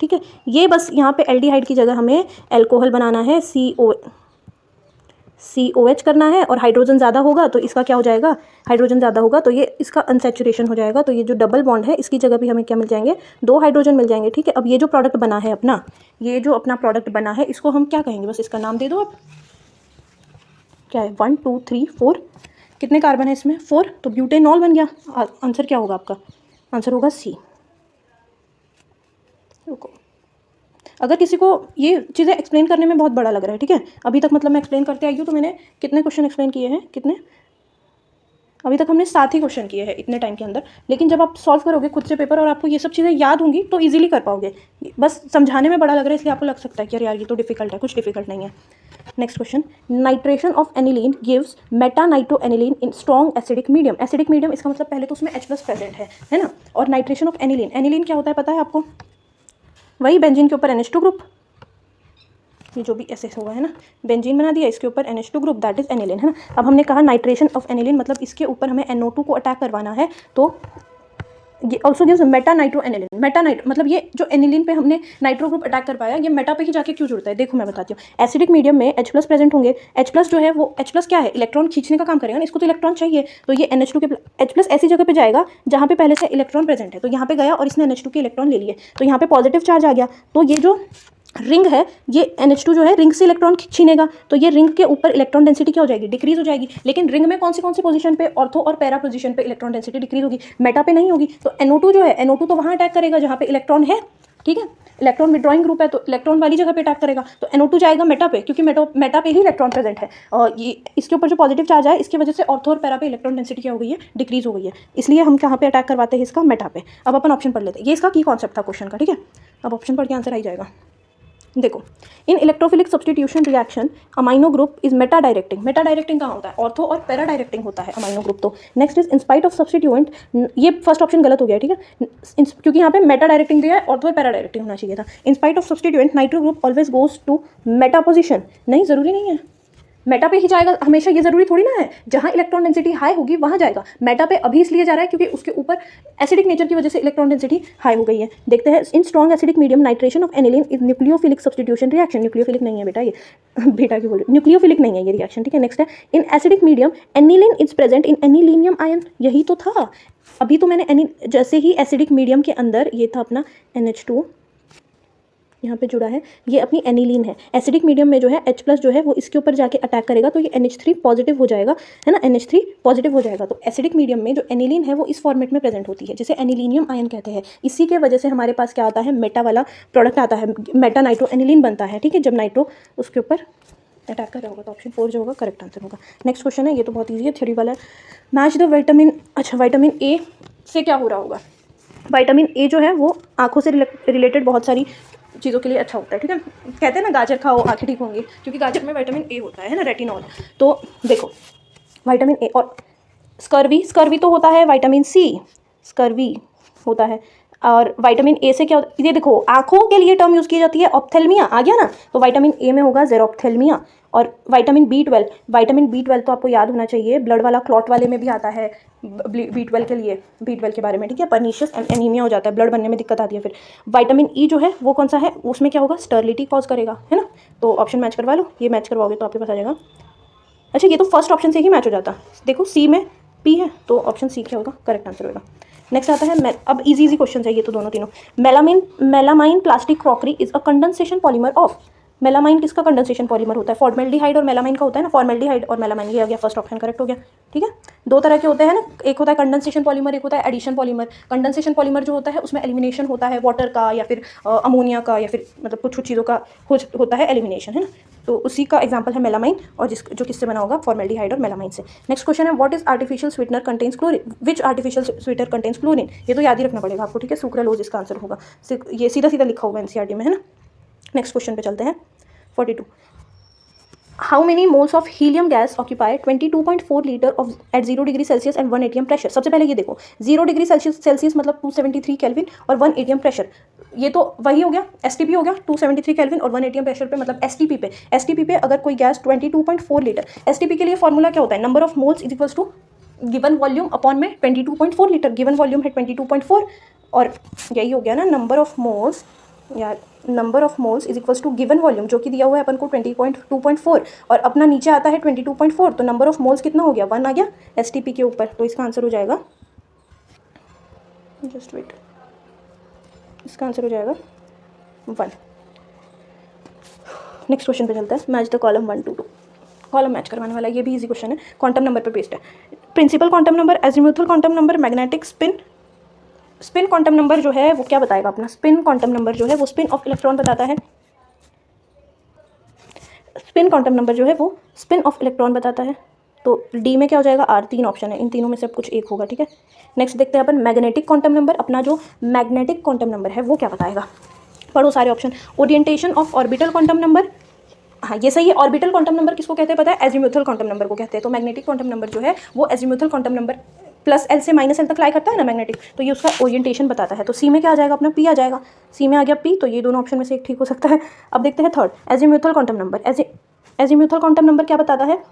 ठीक है। ये बस यहाँ पे एल्डिहाइड की जगह हमें अल्कोहल बनाना है, COH करना है, और हाइड्रोजन ज़्यादा होगा तो इसका क्या हो जाएगा, हाइड्रोजन ज़्यादा होगा तो ये इसका अनसैचुरेशन हो जाएगा, तो ये जो डबल बॉन्ड है इसकी जगह भी हमें क्या मिल जाएंगे, 2 हाइड्रोजन मिल जाएंगे, ठीक है। अब ये जो प्रोडक्ट बना है अपना, ये जो अपना प्रोडक्ट बना है इसको हम क्या कहेंगे, बस इसका नाम दे दो आप, क्या है, 1 2 3 4, कितने कार्बन है इसमें, 4, तो ब्यूटेनॉल बन गया। आंसर क्या होगा आपका, आंसर होगा C। रुको, अगर किसी को ये चीज़ें एक्सप्लेन करने में बहुत बड़ा लग रहा है, ठीक है, अभी तक मतलब मैं एक्सप्लेन करते आई हूँ, तो मैंने कितने क्वेश्चन एक्सप्लेन किए हैं, कितने अभी तक हमने 7 ही क्वेश्चन किए हैं इतने टाइम के अंदर, लेकिन जब आप सॉल्व करोगे खुद से पेपर और आपको ये सब चीज़ें याद होंगी तो इजीली कर पाओगे। बस समझाने में बड़ा लग रहा है इसलिए आपको लग सकता है कि यार ये तो डिफिकल्ट है, कुछ डिफिकल्ट नहीं है। Next question, nitration of aniline gives Meta nitro aniline in strong acidic medium. Acidic medium इसका मतलब पहले तो उसमें H+ प्रेजेंट है ना। और नाइट्रेशन ऑफ एनिलीन, एनिलीन क्या होता है पता है आपको? वही बेंजीन के ऊपर NH2 ग्रुप, ये जो भी ऐसे हुआ है ना, बेंजीन बना दिया, इसके ऊपर NH2 group, that is aniline, है ना। अब हमने कहा नाइट्रेशन ऑफ एनिलीन मतलब इसके ऊपर हमें NO2 को अटैक करवाना है, तो ये also gives Meta nitro aniline. Meta nitro मतलब ये जो एनिलीन पे हमने नाइट्रो ग्रुप अटैक करवाया, ये मेटा पे ही जाके क्यों जुड़ता है, देखो मैं बताती हूँ। एसिडिक मीडियम में H+ प्रेजेंट होंगे, H+ जो है वो H+ क्या है, इलेक्ट्रॉन खींचने का काम करेगा ना, इसको तो इलेक्ट्रॉन चाहिए, तो ये NH2 के H+ ऐसी जगह पे जाएगा जहाँ पे पहले से इलेक्ट्रॉन प्रेजेंट है, तो यहाँ पे गया और इसने NH2 के इलेक्ट्रॉन ले लिए, तो यहाँ पे पॉजिटिव चार्ज आ गया, तो ये जो रिंग है ये NH2 जो है रिंग से इलेक्ट्रॉन छीनेगा, तो ये रिंग के ऊपर इलेक्ट्रॉन डेंसिटी क्या हो जाएगी, डिक्रीज हो जाएगी। लेकिन रिंग में कौन सी पोजीशन पे, ऑर्थो और पैरा पोजीशन पे इलेक्ट्रॉन डेंसिटी डिक्रीज होगी, मेटा पे नहीं होगी। तो NO2 जो है, NO2 तो वहाँ अटैक करेगा जहाँ पे इलेक्ट्रॉन है, ठीक है, इलेक्ट्रॉन विड्रॉइंग ग्रुप है तो इलेक्ट्रॉन वाली जगह पे अटैक करेगा, तो NO2 जाएगा मेटा पे, क्योंकि मेटा पे ही इलेक्ट्रॉन प्रेजेंट है। और ये इसके ऊपर जो पॉजिटिव चार्ज है इसकी वजह से ऑर्थो और पैरा पे इलेक्ट्रॉन डेंसिटी क्या हो गई है, डिक्रीज हो गई है, इसलिए हम कहाँ पे अटैक करवाते हैं इसका, मेटा पे। अब अपन ऑप्शन पढ़ लेते हैं, ये इसका की कॉन्सेप्ट था क्वेश्चन का, ठीक है। अब ऑप्शन पढ़ के आंसर आ जाएगा। देखो, in electrophilic substitution reaction amino group is meta directing. Meta directing कहाँ होता है, ऑर्थो और पैरा डायरेक्टिंग होता है अमाइनो ग्रुप। तो next is in spite of substituent, ये फर्स्ट ऑप्शन गलत हो गया, ठीक है, क्योंकि यहाँ पे मेटा डायरेक्टिंग दिया है, ऑर्थो और पैरा डायरेक्टिंग होना चाहिए था। In spite of substituent nitro group always goes to meta position, नहीं जरूरी नहीं है मेटा पे ही जाएगा हमेशा, ये जरूरी थोड़ी ना है, जहाँ इलेक्ट्रॉन डेंसिटी हाई होगी वहाँ जाएगा। मेटा पे अभी इसलिए जा रहा है क्योंकि उसके ऊपर एसिडिक नेचर की वजह से इलेक्ट्रॉन डेंसिटी हाई हो गई है। देखते हैं, इन strong acidic medium nitration of aniline is nucleophilic substitution reaction. Nucleophilic नहीं है बेटा ये बेटा क्यों बोल रहे, न्यूक्लियोफिलिक नहीं है ये रिएक्शन, ठीक है। नेक्स्ट है, in acidic medium aniline is present in anilinium ion, यही तो था अभी तो मैंने जैसे ही एसिडिक मीडियम के अंदर ये था अपना NH2 यहाँ पे जुड़ा है, ये अपनी एनिलीन है। एसिडिक मीडियम में जो है H+ जो है वो इसके ऊपर जाके अटैक करेगा, तो ये NH3 पॉजिटिव हो जाएगा, है ना, NH3 पॉजिटिव हो जाएगा। तो एसिडिक मीडियम में जो एनिलीन है वो इस फॉर्मेट में प्रेजेंट होती है, जिसे एनिलीनियम आयन कहते हैं। इसी के वजह से हमारे पास क्या आता है, मेटा वाला प्रोडक्ट आता है, मेटा नाइट्रो एनिलीन बनता है, ठीक है, जब नाइट्रो उसके ऊपर अटैक कर रहा होगा। तो ऑप्शन 4 जो होगा करेक्ट आंसर होगा। नेक्स्ट क्वेश्चन है, ये तो बहुत ईजी है, थ्योरी वाला है। मैच द विटामिन, अच्छा विटामिन ए से क्या हो रहा होगा, विटामिन ए जो है वो आँखों से रिलेटेड बहुत सारी चीज़ों के लिए अच्छा होता है, ठीक है। कहते हैं ना गाजर खाओ आँखें ठीक होंगी, क्योंकि गाजर में विटामिन ए होता है ना, रेटिनॉल। तो देखो विटामिन ए, और स्कर्वी तो होता है विटामिन सी, स्कर्वी होता है। और विटामिन ए से क्या होता है, ये देखो आँखों के लिए टर्म यूज़ की जाती है ऑप्थेल्मिया, आ गया ना, तो विटामिन ए में होगा जेरोप्थेल्मिया। और विटामिन B12 तो आपको याद होना चाहिए, ब्लड वाला क्लॉट वाले में भी आता है B12 के लिए, B12 के बारे में, ठीक है। परनीशियस एनीमिया हो जाता है, ब्लड बनने में दिक्कत आती है। फिर विटामिन ई जो है वो कौन सा है, उसमें क्या होगा, स्टर्लिटी कॉज करेगा, है ना। तो ऑप्शन मैच करवा लो, ये मैच करवाओगे तो आपके पास आ जाएगा। अच्छा ये तो फर्स्ट ऑप्शन से ही मैच हो जाता, देखो सी में पी है, तो ऑप्शन सी क्या होगा, करेक्ट आंसर होगा। नेक्स्ट आता है, अब इजी क्वेश्चन है ये तो दोनों तीनों। Melamine plastic crockery is a condensation polymer of, melamine किसका कंडेंसेशन पॉलीमर होता है, फॉर्मेल्डिहाइड और मेलामाइन का होता है ना, फॉर्मेल्डिहाइड और मेलामाइन, ये आ गया फर्स्ट ऑप्शन करेक्ट हो गया, ठीक है। दो तरह के होते हैं ना, एक होता है कंडेंसेशन पॉलीमर, एक होता है एडिशन पॉलीमर। कंडेंसेशन पॉलीमर जो होता है उसमें एलिमिनेशन होता है वाटर का या फिर अमोनिया का या फिर मतलब कुछ चीज़ों का होता है एलिमिनेशन, है ना। तो उसी का एग्जांपल है मेलामाइन, और जो किससे बना होगा, फॉर्मेल्डिहाइड और मेलामाइन से। नेक्स्ट क्वेश्चन है, what is artificial sweetener contains chlorine, which artificial sweetener contains chlorine, ये तो याद ही रखना पड़ेगा आपको, ठीक है, सुक्रालोज इसका आंसर होगा, ये सीधा सीधा लिखा होगा एनसीईआरटी में, है ना। नेक्स्ट क्वेश्चन पे चलते हैं, 42। How many moles of helium gas occupy 22.4 litre of at 0 degree Celsius and 1 atm pressure. सबसे पहले ये देखो 0 डिग्री सेल्सियस मतलब 273 केल्विन और 1 atm प्रेशर, ये तो वही हो गया, STP हो गया, 273 केल्विन और 1 atm प्रेशर पे, मतलब STP पे अगर कोई गैस 22.4 लीटर, STP के लिए फॉर्मूला क्या होता है, number of moles is equals to given volume upon में 22.4 लीटर, गिवन वॉल्यूम है 22.4, और यही हो गया ना नंबर ऑफ मोल्स, यार number of moles is equals to given volume, जो कि दिया हुआ है अपन को 20.2.4 और अपना नीचे आता है 22.4, तो नंबर ऑफ मोल्स कितना हो गया, 1 आ गया STP के ऊपर, तो इसका आंसर हो जाएगा, जस्ट वेट, इसका आंसर हो जाएगा 1। नेक्स्ट क्वेश्चन पे चलता है, match the column 1 to 2, column match करवाने वाला, ये भी इजी क्वेश्चन है, क्वांटम नंबर पर बेस्ड है। Principal quantum number, azimuthal quantum number, magnetic spin quantum number जो है वो क्या बताएगा अपना, स्पिन क्वांटम नंबर जो है वो स्पिन ऑफ इलेक्ट्रॉन बताता है, स्पिन क्वांटम नंबर जो है वो स्पिन ऑफ इलेक्ट्रॉन बताता है, तो डी में क्या हो जाएगा, आर। 3 ऑप्शन है, इन तीनों में से अब कुछ एक होगा, ठीक है। नेक्स्ट देखते हैं अपन मैग्नेटिक क्वांटम नंबर। अपना जो मैग्नेटिक क्वांटम नंबर है वो क्या बताएगा, पढ़ो सारे option. Orientation of orbital quantum number, हाँ ये सही है। ऑर्बिटल क्वांटम नंबर किसको कहते हैं पता है, एजीम्यूथल क्वांटम नंबर को कहते हैं। तो मैग्नेटिक क्वांटम नंबर जो है वो azimuthal quantum number plus L से माइनस एल तक लाई करता है ना मैग्नेटिक, तो ये उसका ओरिएंटेशन बताता है। तो सी में क्या आ जाएगा अपना, पी आ जाएगा। सी में आ गया पी, तो ये दोनों ऑप्शन में से एक ठीक हो सकता है। अब देखते हैं third, azimuthal quantum number. Azimuthal quantum number क्या बताता है,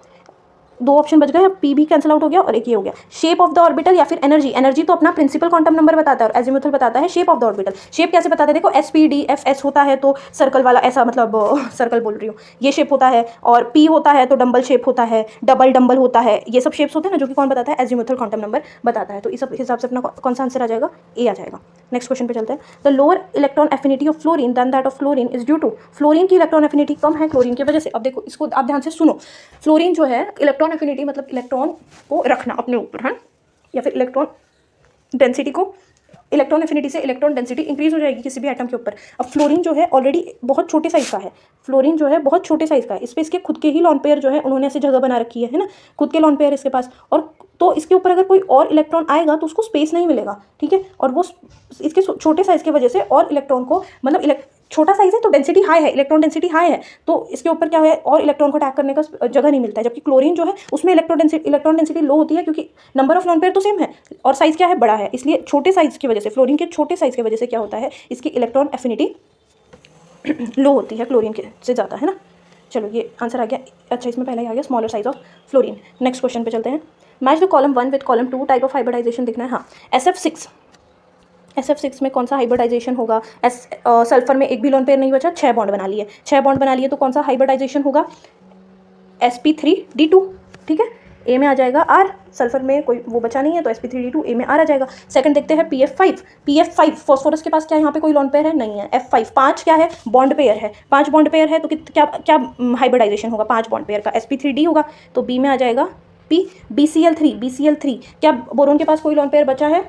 2 ऑप्शन बच गए, अब पी भी कैंसिल आउट हो गया और एक ये हो गया। शेप ऑफ द ऑर्बिटल या फिर एनर्जी, एनर्जी तो अपना प्रिंसिपल क्वांटम नंबर बताता है और एजीम्यूथल बताता है shape of the orbital. Shape कैसे बताता है, देखो S P D F, S होता है तो सर्कल वाला ऐसा, मतलब सर्कल बोल रही हूँ, ये शेप होता है, और पी होता है तो डम्बल शेप होता है, डबल डम्बल होता है, ये सब शेप्स होते हैं ना, जो कि कौन बताता है, एजीम्यूथल क्वांटम नंबर बताता है। तो इस हिसाब से अपना कौन सा आंसर आ जाएगा, ए आ जाएगा। नेक्स्ट क्वेश्चन पे चलते हैं। The lower electron affinity of fluorine then that of fluorine is due to, fluorine की इलेक्ट्रॉन एफिनिटी कम है क्लोरीन की वजह से। अब देखो इसको आप ध्यान से सुनो, फ्लोरीन जो है इलेक्ट्रॉन एफिनिटी मतलब इलेक्ट्रॉन को रखना अपने ऊपर है, या फिर इलेक्ट्रॉन डेंसिटी को, इलेक्ट्रॉन एफिनिटी से इलेक्ट्रॉन डेंसिटी इंक्रीज हो जाएगी किसी भी एटम के ऊपर। अब फ्लोरीन जो है ऑलरेडी बहुत छोटे साइज का है, फ्लोरीन जो है बहुत छोटे साइज का है, इस पर इसके खुद के ही लॉन पेयर जो है उन्होंने ऐसे जगह बना रखी है ना, खुद के लॉन पेयर इसके पास, और तो इसके ऊपर अगर कोई और इलेक्ट्रॉन आएगा तो उसको स्पेस नहीं मिलेगा, ठीक है। और वो इसके छोटे साइज की वजह से और इलेक्ट्रॉन को, मतलब छोटा साइज है तो डेंसिटी हाई है, इलेक्ट्रॉन डेंसिटी हाई है, तो इसके ऊपर क्या है, और इलेक्ट्रॉन को अटैक करने का जगह नहीं मिलता है। जबकि क्लोरीन जो है उसमें इलेक्ट्रॉन डेंसिटी लो होती है, क्योंकि नंबर ऑफ लॉन पेयर तो सेम है और साइज क्या है, बड़ा है, इसलिए छोटे साइज की वजह से, फ्लोरीन के छोटे साइज की वजह से क्या होता है, इसकी इलेक्ट्रॉन एफिनिटी लो होती है क्लोरीन के से ज़्यादा, है ना। चलो ये आंसर आ गया। अच्छा इसमें पहले ही आ गया smaller size of fluorine. Next question पे चलते हैं। Match the column 1 with column 2 type of hybridization दिखना है। हाँ, SF6 में कौन सा हाइब्रिडाइजेशन होगा, सल्फर में एक भी लोन पेयर नहीं बचा, 6 बॉन्ड बना लिए, 6 बॉन्ड बना लिए, तो कौन सा हाइब्रिडाइजेशन होगा, sp3d2, ठीक है। ए में आ जाएगा आर, सल्फर में कोई वो बचा नहीं है तो sp3d2 ए में आर आ जाएगा। सेकंड देखते हैं pf5 फॉस्फोरस के पास क्या यहाँ पे कोई लॉन पेयर है, नहीं है। f5 5 क्या है, बॉन्ड पेयर है, 5 बॉन्ड पेयर है, तो क्या क्या हाइब्रिडाइजेशन होगा 5 बॉन्ड पेयर का, sp3d होगा, तो बी में आ जाएगा p। bcl3 क्या बोरोन के पास कोई लॉन पेयर बचा है,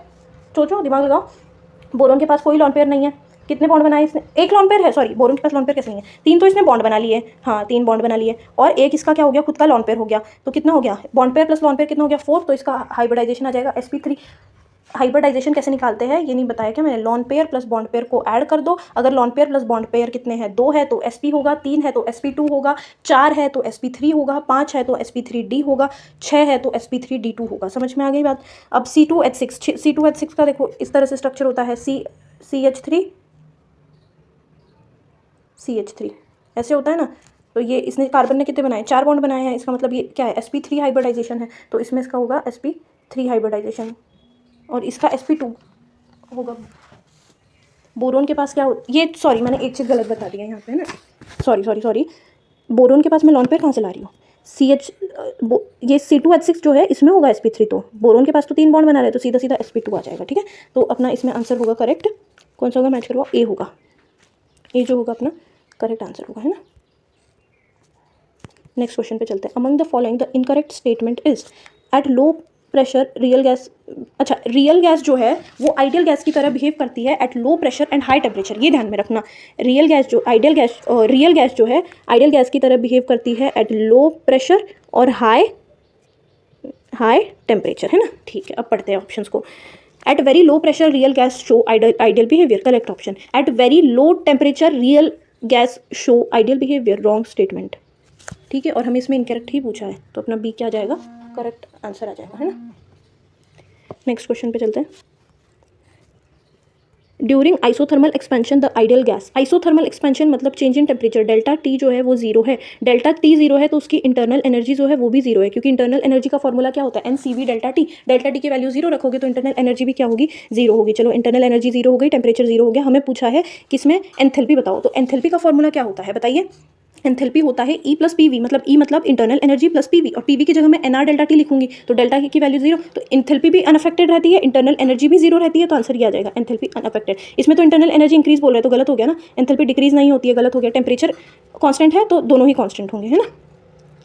सोचो दिमाग लगाओ, बोरोन के पास कोई लॉन पेयर नहीं है, कितने बॉन्ड बनाए इसने, एक लॉन पेयर है, सॉरी बोरोन के पास लॉन पेयर कैसे नहीं है, 3 तो इसने बॉन्ड बना लिए, हाँ 3 बॉन्ड बना लिए, और एक इसका क्या हो गया, खुद का लॉन पेयर हो गया, तो कितना हो गया, bond pair plus lone pair कितना हो गया, 4, तो इसका हाइब्रिडाइजेशन आ जाएगा sp3। हाइब्रिडाइजेशन कैसे निकालते हैं ये नहीं बताया क्या मैंने, lone pair plus bond pair को ऐड कर दो, अगर lone pair plus bond pair कितने हैं, 2 है तो sp होगा, 3 है तो sp2 होगा, 4 है तो sp3 होगा, 5 है तो sp3d होगा, 6 है तो sp3d2 होगा। समझ में आ गई बात। अब C2H6 का देखो इस तरह से स्ट्रक्चर होता है, CH3 ऐसे होता है ना, तो ये इसने कार्बन ने कितने बनाए, 4 बॉन्ड बनाए हैं, इसका मतलब ये क्या है, sp3 हाइब्रिडाइजेशन है, तो इसमें इसका होगा sp3 हाइब्रिडाइजेशन, और इसका sp2 होगा। बोरोन के पास क्या हो, ये सॉरी मैंने एक चीज़ गलत बता दिया यहाँ पे, है ना, सॉरी, बोरोन के पास मैं लॉन पेयर कहाँ से ला रही हूँ, ये C2H6 जो है इसमें होगा sp3, तो बोरोन के पास तो 3 बॉन्ड बना रहे हैं, तो सीधा सीधा sp2 आ जाएगा, ठीक है। तो अपना इसमें आंसर होगा करेक्ट, कौन सा होगा, मैच करवा, ए होगा, ए जो होगा अपना करेक्ट आंसर होगा, है ना। नेक्स्ट क्वेश्चन पे चलते हैं। Among the following the incorrect statement is, eight low pressure real gas, अच्छा रियल गैस जो है वो आइडियल गैस की तरह बिहेव करती है at low pressure and high temperature, ये ध्यान में रखना। रियल गैस जो है आइडियल गैस की तरह बिहेव करती है एट लो प्रेशर और हाई टेम्परेचर, है ना। ठीक है, अब पढ़ते हैं ऑप्शंस को। At very low pressure real gas show ideal behaviour, correct option. At very low temperature real gas show ideal behaviour, wrong statement, ठीक है। और हमें इसमें इनकरेक्ट ही पूछा है, तो अपना बी क्या आ जाएगा, करेक्ट आंसर आ जाएगा, है ना। नेक्स्ट क्वेश्चन पे चलते हैं। During isothermal expansion the ideal gas, isothermal expansion मतलब change in temperature, delta T जो है वो 0 है, डेल्टा टी 0 है तो उसकी इंटरनल एनर्जी जो है वो भी 0 है, क्योंकि इंटरनल एनर्जी का फॉर्मूला क्या होता है, NCV डेल्टा टी की वैल्यू 0 रखोगे तो इंटरनल एनर्जी भी क्या होगी, 0 होगी। चलो इंटरनल एनर्जी 0 हो गई, टेम्परेचर 0 हो गया, हमें पूछा है किसमें, एंथैल्पी बताओ, तो एंथैल्पी का फॉर्मूला क्या होता है बताइए। एंथैल्पी होता है E प्लस PV, मतलब E मतलब इंटरनल एनर्जी प्लस PV, और PV की जगह मैं NR डेल्टा T लिखूंगी, तो डेल्टा की वैल्यू 0, तो एंथैल्पी भी अनअफेक्टेड रहती है, इंटरनल एनर्जी भी 0 रहती है, तो आंसर ये आ जाएगा एंथैल्पी अनअफेक्टेड। इसमें तो इंटरनल एनर्जी इंक्रीज बोल रहे हैं तो गलत हो गया ना, एंथैल्पी डिक्रीज नहीं होती है, गलत हो गया। टेम्परेचर कांस्टेंट है तो दोनों ही कांस्टेंट होंगे, है ना।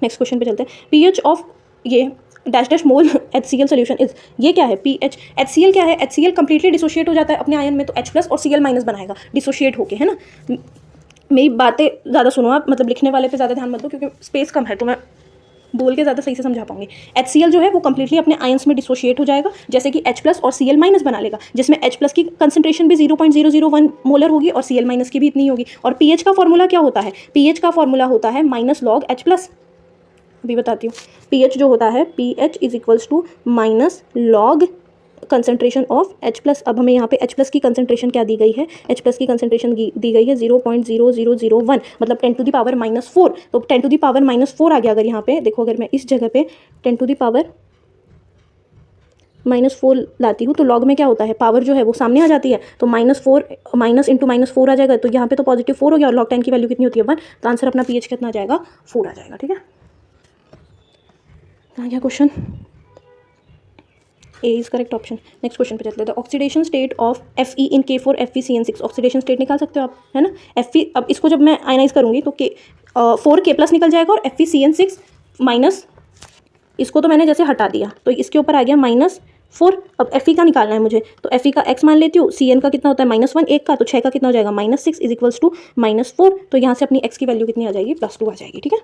नेक्स्ट क्वेश्चन पे चलते हैं। pH ऑफ ये dash mole HCl solution is, ये क्या है pH, HCl क्या है, HCl कंप्लीटली डिसोशिएट हो जाता है अपने आयन में, तो H प्लस और Cl माइनस बनाएगा डिसोशिएट होके, है ना। मेरी बातें ज़्यादा सुनो आप, मतलब लिखने वाले पे ज़्यादा ध्यान मत दो क्योंकि स्पेस कम है, तो मैं बोल के ज़्यादा सही से समझा पाऊंगी। HCl जो है वो कंप्लीटली अपने आयंस में डिसोशिएट हो जाएगा, जैसे कि H+ और Cl- बना लेगा, जिसमें H+ की कंसंट्रेशन भी 0.001 मोलर होगी और Cl- की भी इतनी होगी। और pH का फॉर्मूला क्या होता है? pH का फॉर्मूला होता है -log H+। अभी बताती हूँ। pH जो होता है, pH is equals to -log concentration of H+। अब हमें यहाँ पे H+ की कंसंट्रेशन क्या दी गई है? H+ की कंसंट्रेशन दी गई है 0.0001, मतलब 10 टू द पावर -4। तो 10 टू द पावर -4 आ गया। अगर यहाँ पे देखो, अगर मैं इस जगह पे 10 टू द पावर -4 लाती हूँ तो लॉग में क्या होता है? पावर जो है वो सामने आ जाती है, तो -4 माइनस इंटू -4 आ जाएगा। तो यहाँ पे तो +4 हो गया और log 10 की वैल्यू कितनी होती है? 1। तो आंसर अपना pH कितना आ जाएगा? 4 आ जाएगा। ठीक है, आ गया question. A is correct option. Next question पे चलते हैं। Oxidation state of Fe in K4 FeCN6। Oxidation state निकाल सकते हो आप, है ना? Fe, अब इसको जब मैं आयनाइज करूंगी तो K4K+ निकल जाएगा और FeCN6 माइनस, इसको तो मैंने जैसे हटा दिया तो इसके ऊपर आ गया -4। अब Fe का निकालना है मुझे, तो Fe का x मान लेती हूँ। Cn का कितना होता है? -1 1 का, तो 6 का कितना हो जाएगा? -6 इज इक्वल्स टू -4। तो यहाँ से अपनी x की वैल्यू कितनी आ जाएगी? +2 आ जाएगी। ठीक है,